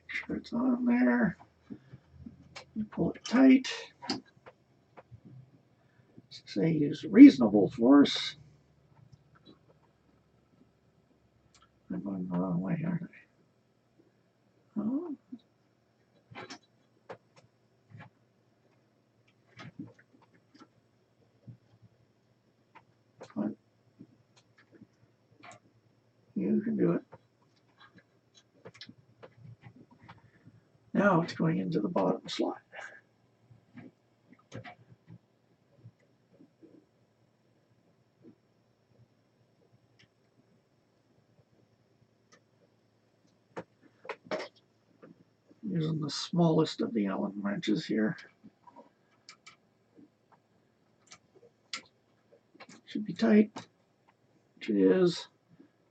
Make sure it's on there. Pull it tight. Say use reasonable force. I'm going the wrong way, aren't I? Oh. Fine. You can do it. Now now it's going into the bottom slot. Using the smallest of the Allen wrenches here. Should be tight, which it is,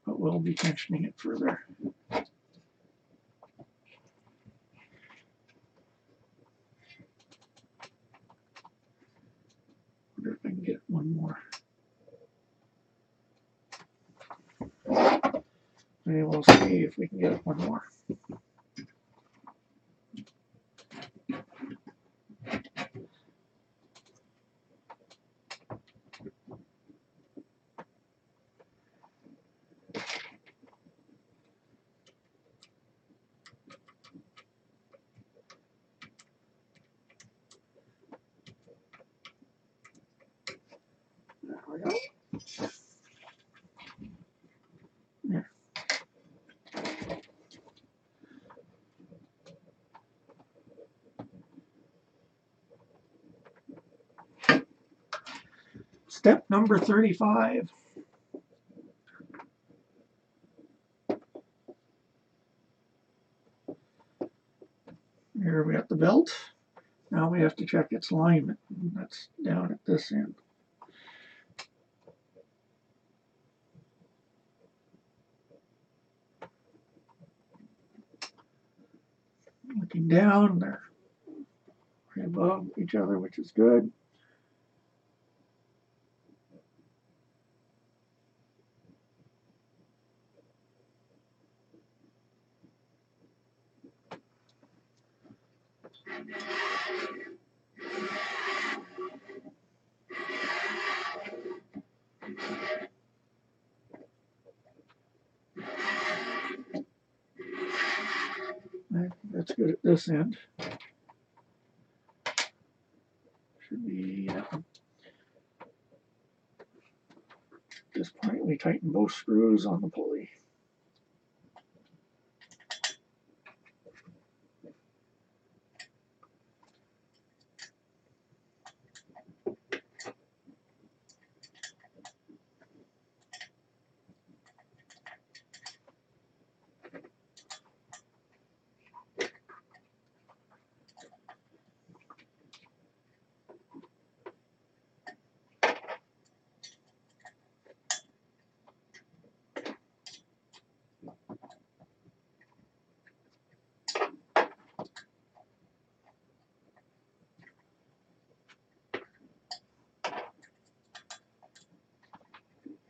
but we'll be tensioning it further. Wonder if I can get one more. Maybe we'll see if we can get one more. There we go. There. Step number 35. Here we got the belt. Now we have to check its alignment. That's down at this end. Looking down, they're right above each other, which is good. That's good at this end. Should be, at this point we tighten both screws on the pulley.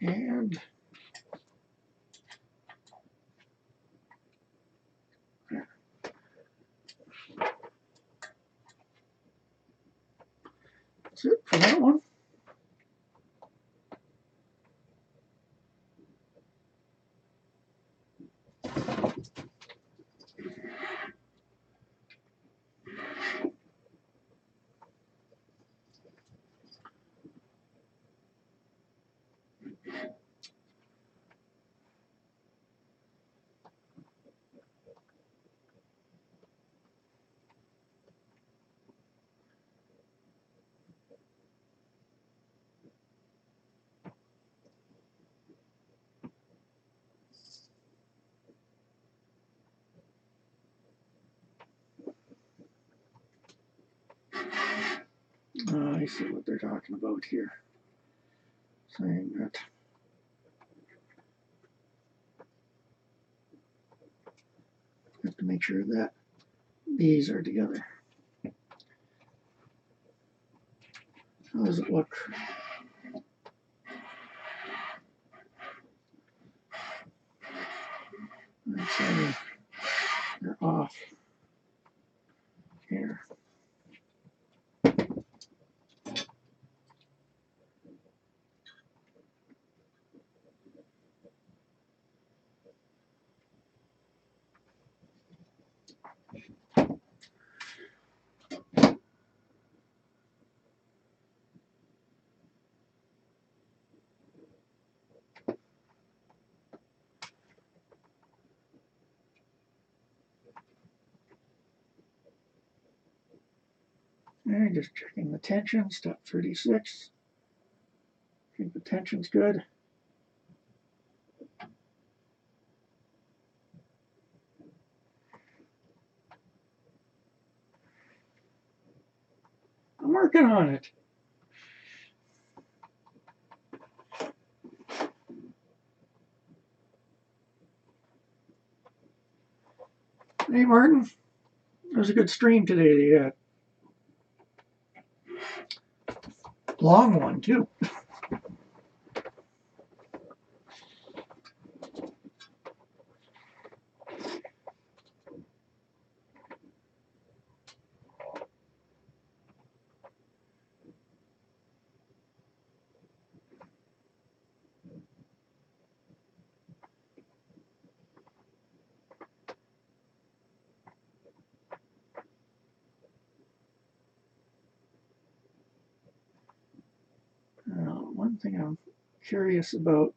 And that's it for that one. I see what they're talking about here. Saying that I have to make sure that these are together. How does it look? I'd say they're off here. And just checking the tension, step 36. I think the tension's good. I'm working on it. Hey, Martin. It was a good stream today that you had. Long one, too. One thing I'm curious about.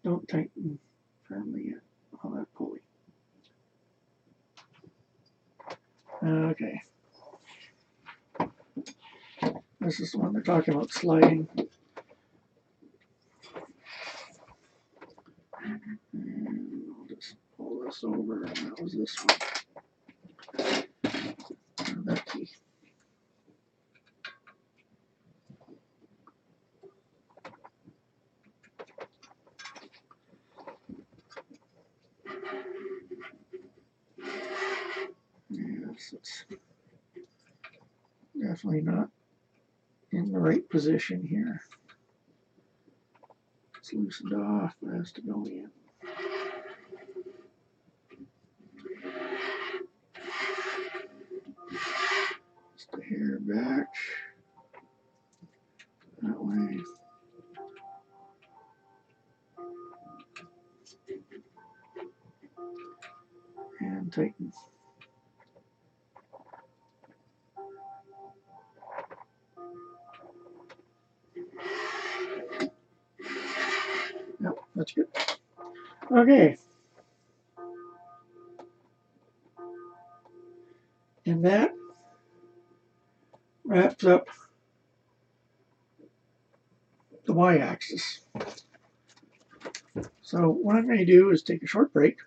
Don't tighten firmly yet. Oh, that pulley. Okay. This is the one they're talking about sliding. And I'll just pull this over, and that was this one. That key. Yes, it's definitely not in the right position here. It's loosened off, but it has to go in. Just a hair back. That way. And tighten. Yep, that's good. Okay. And that wraps up the y-axis. So what I'm going to do is take a short break.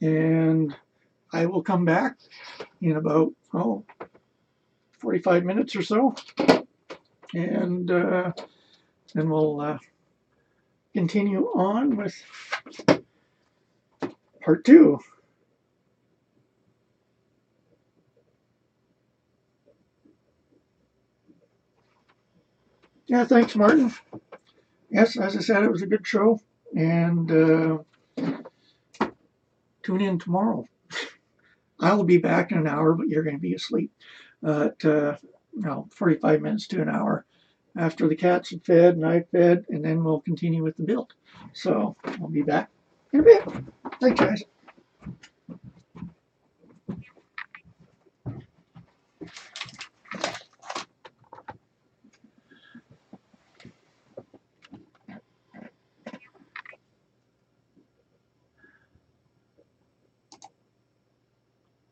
And I will come back in about, 45 minutes or so. And then we'll continue on with part 2. Yeah, thanks, Martin. Yes, as I said, it was a good show. And tune in tomorrow. I will be back in an hour, but you're going to be asleep. 45 minutes to an hour after the cats have fed and I've fed, and then we'll continue with the build. So I'll be back in a bit. Thanks, guys.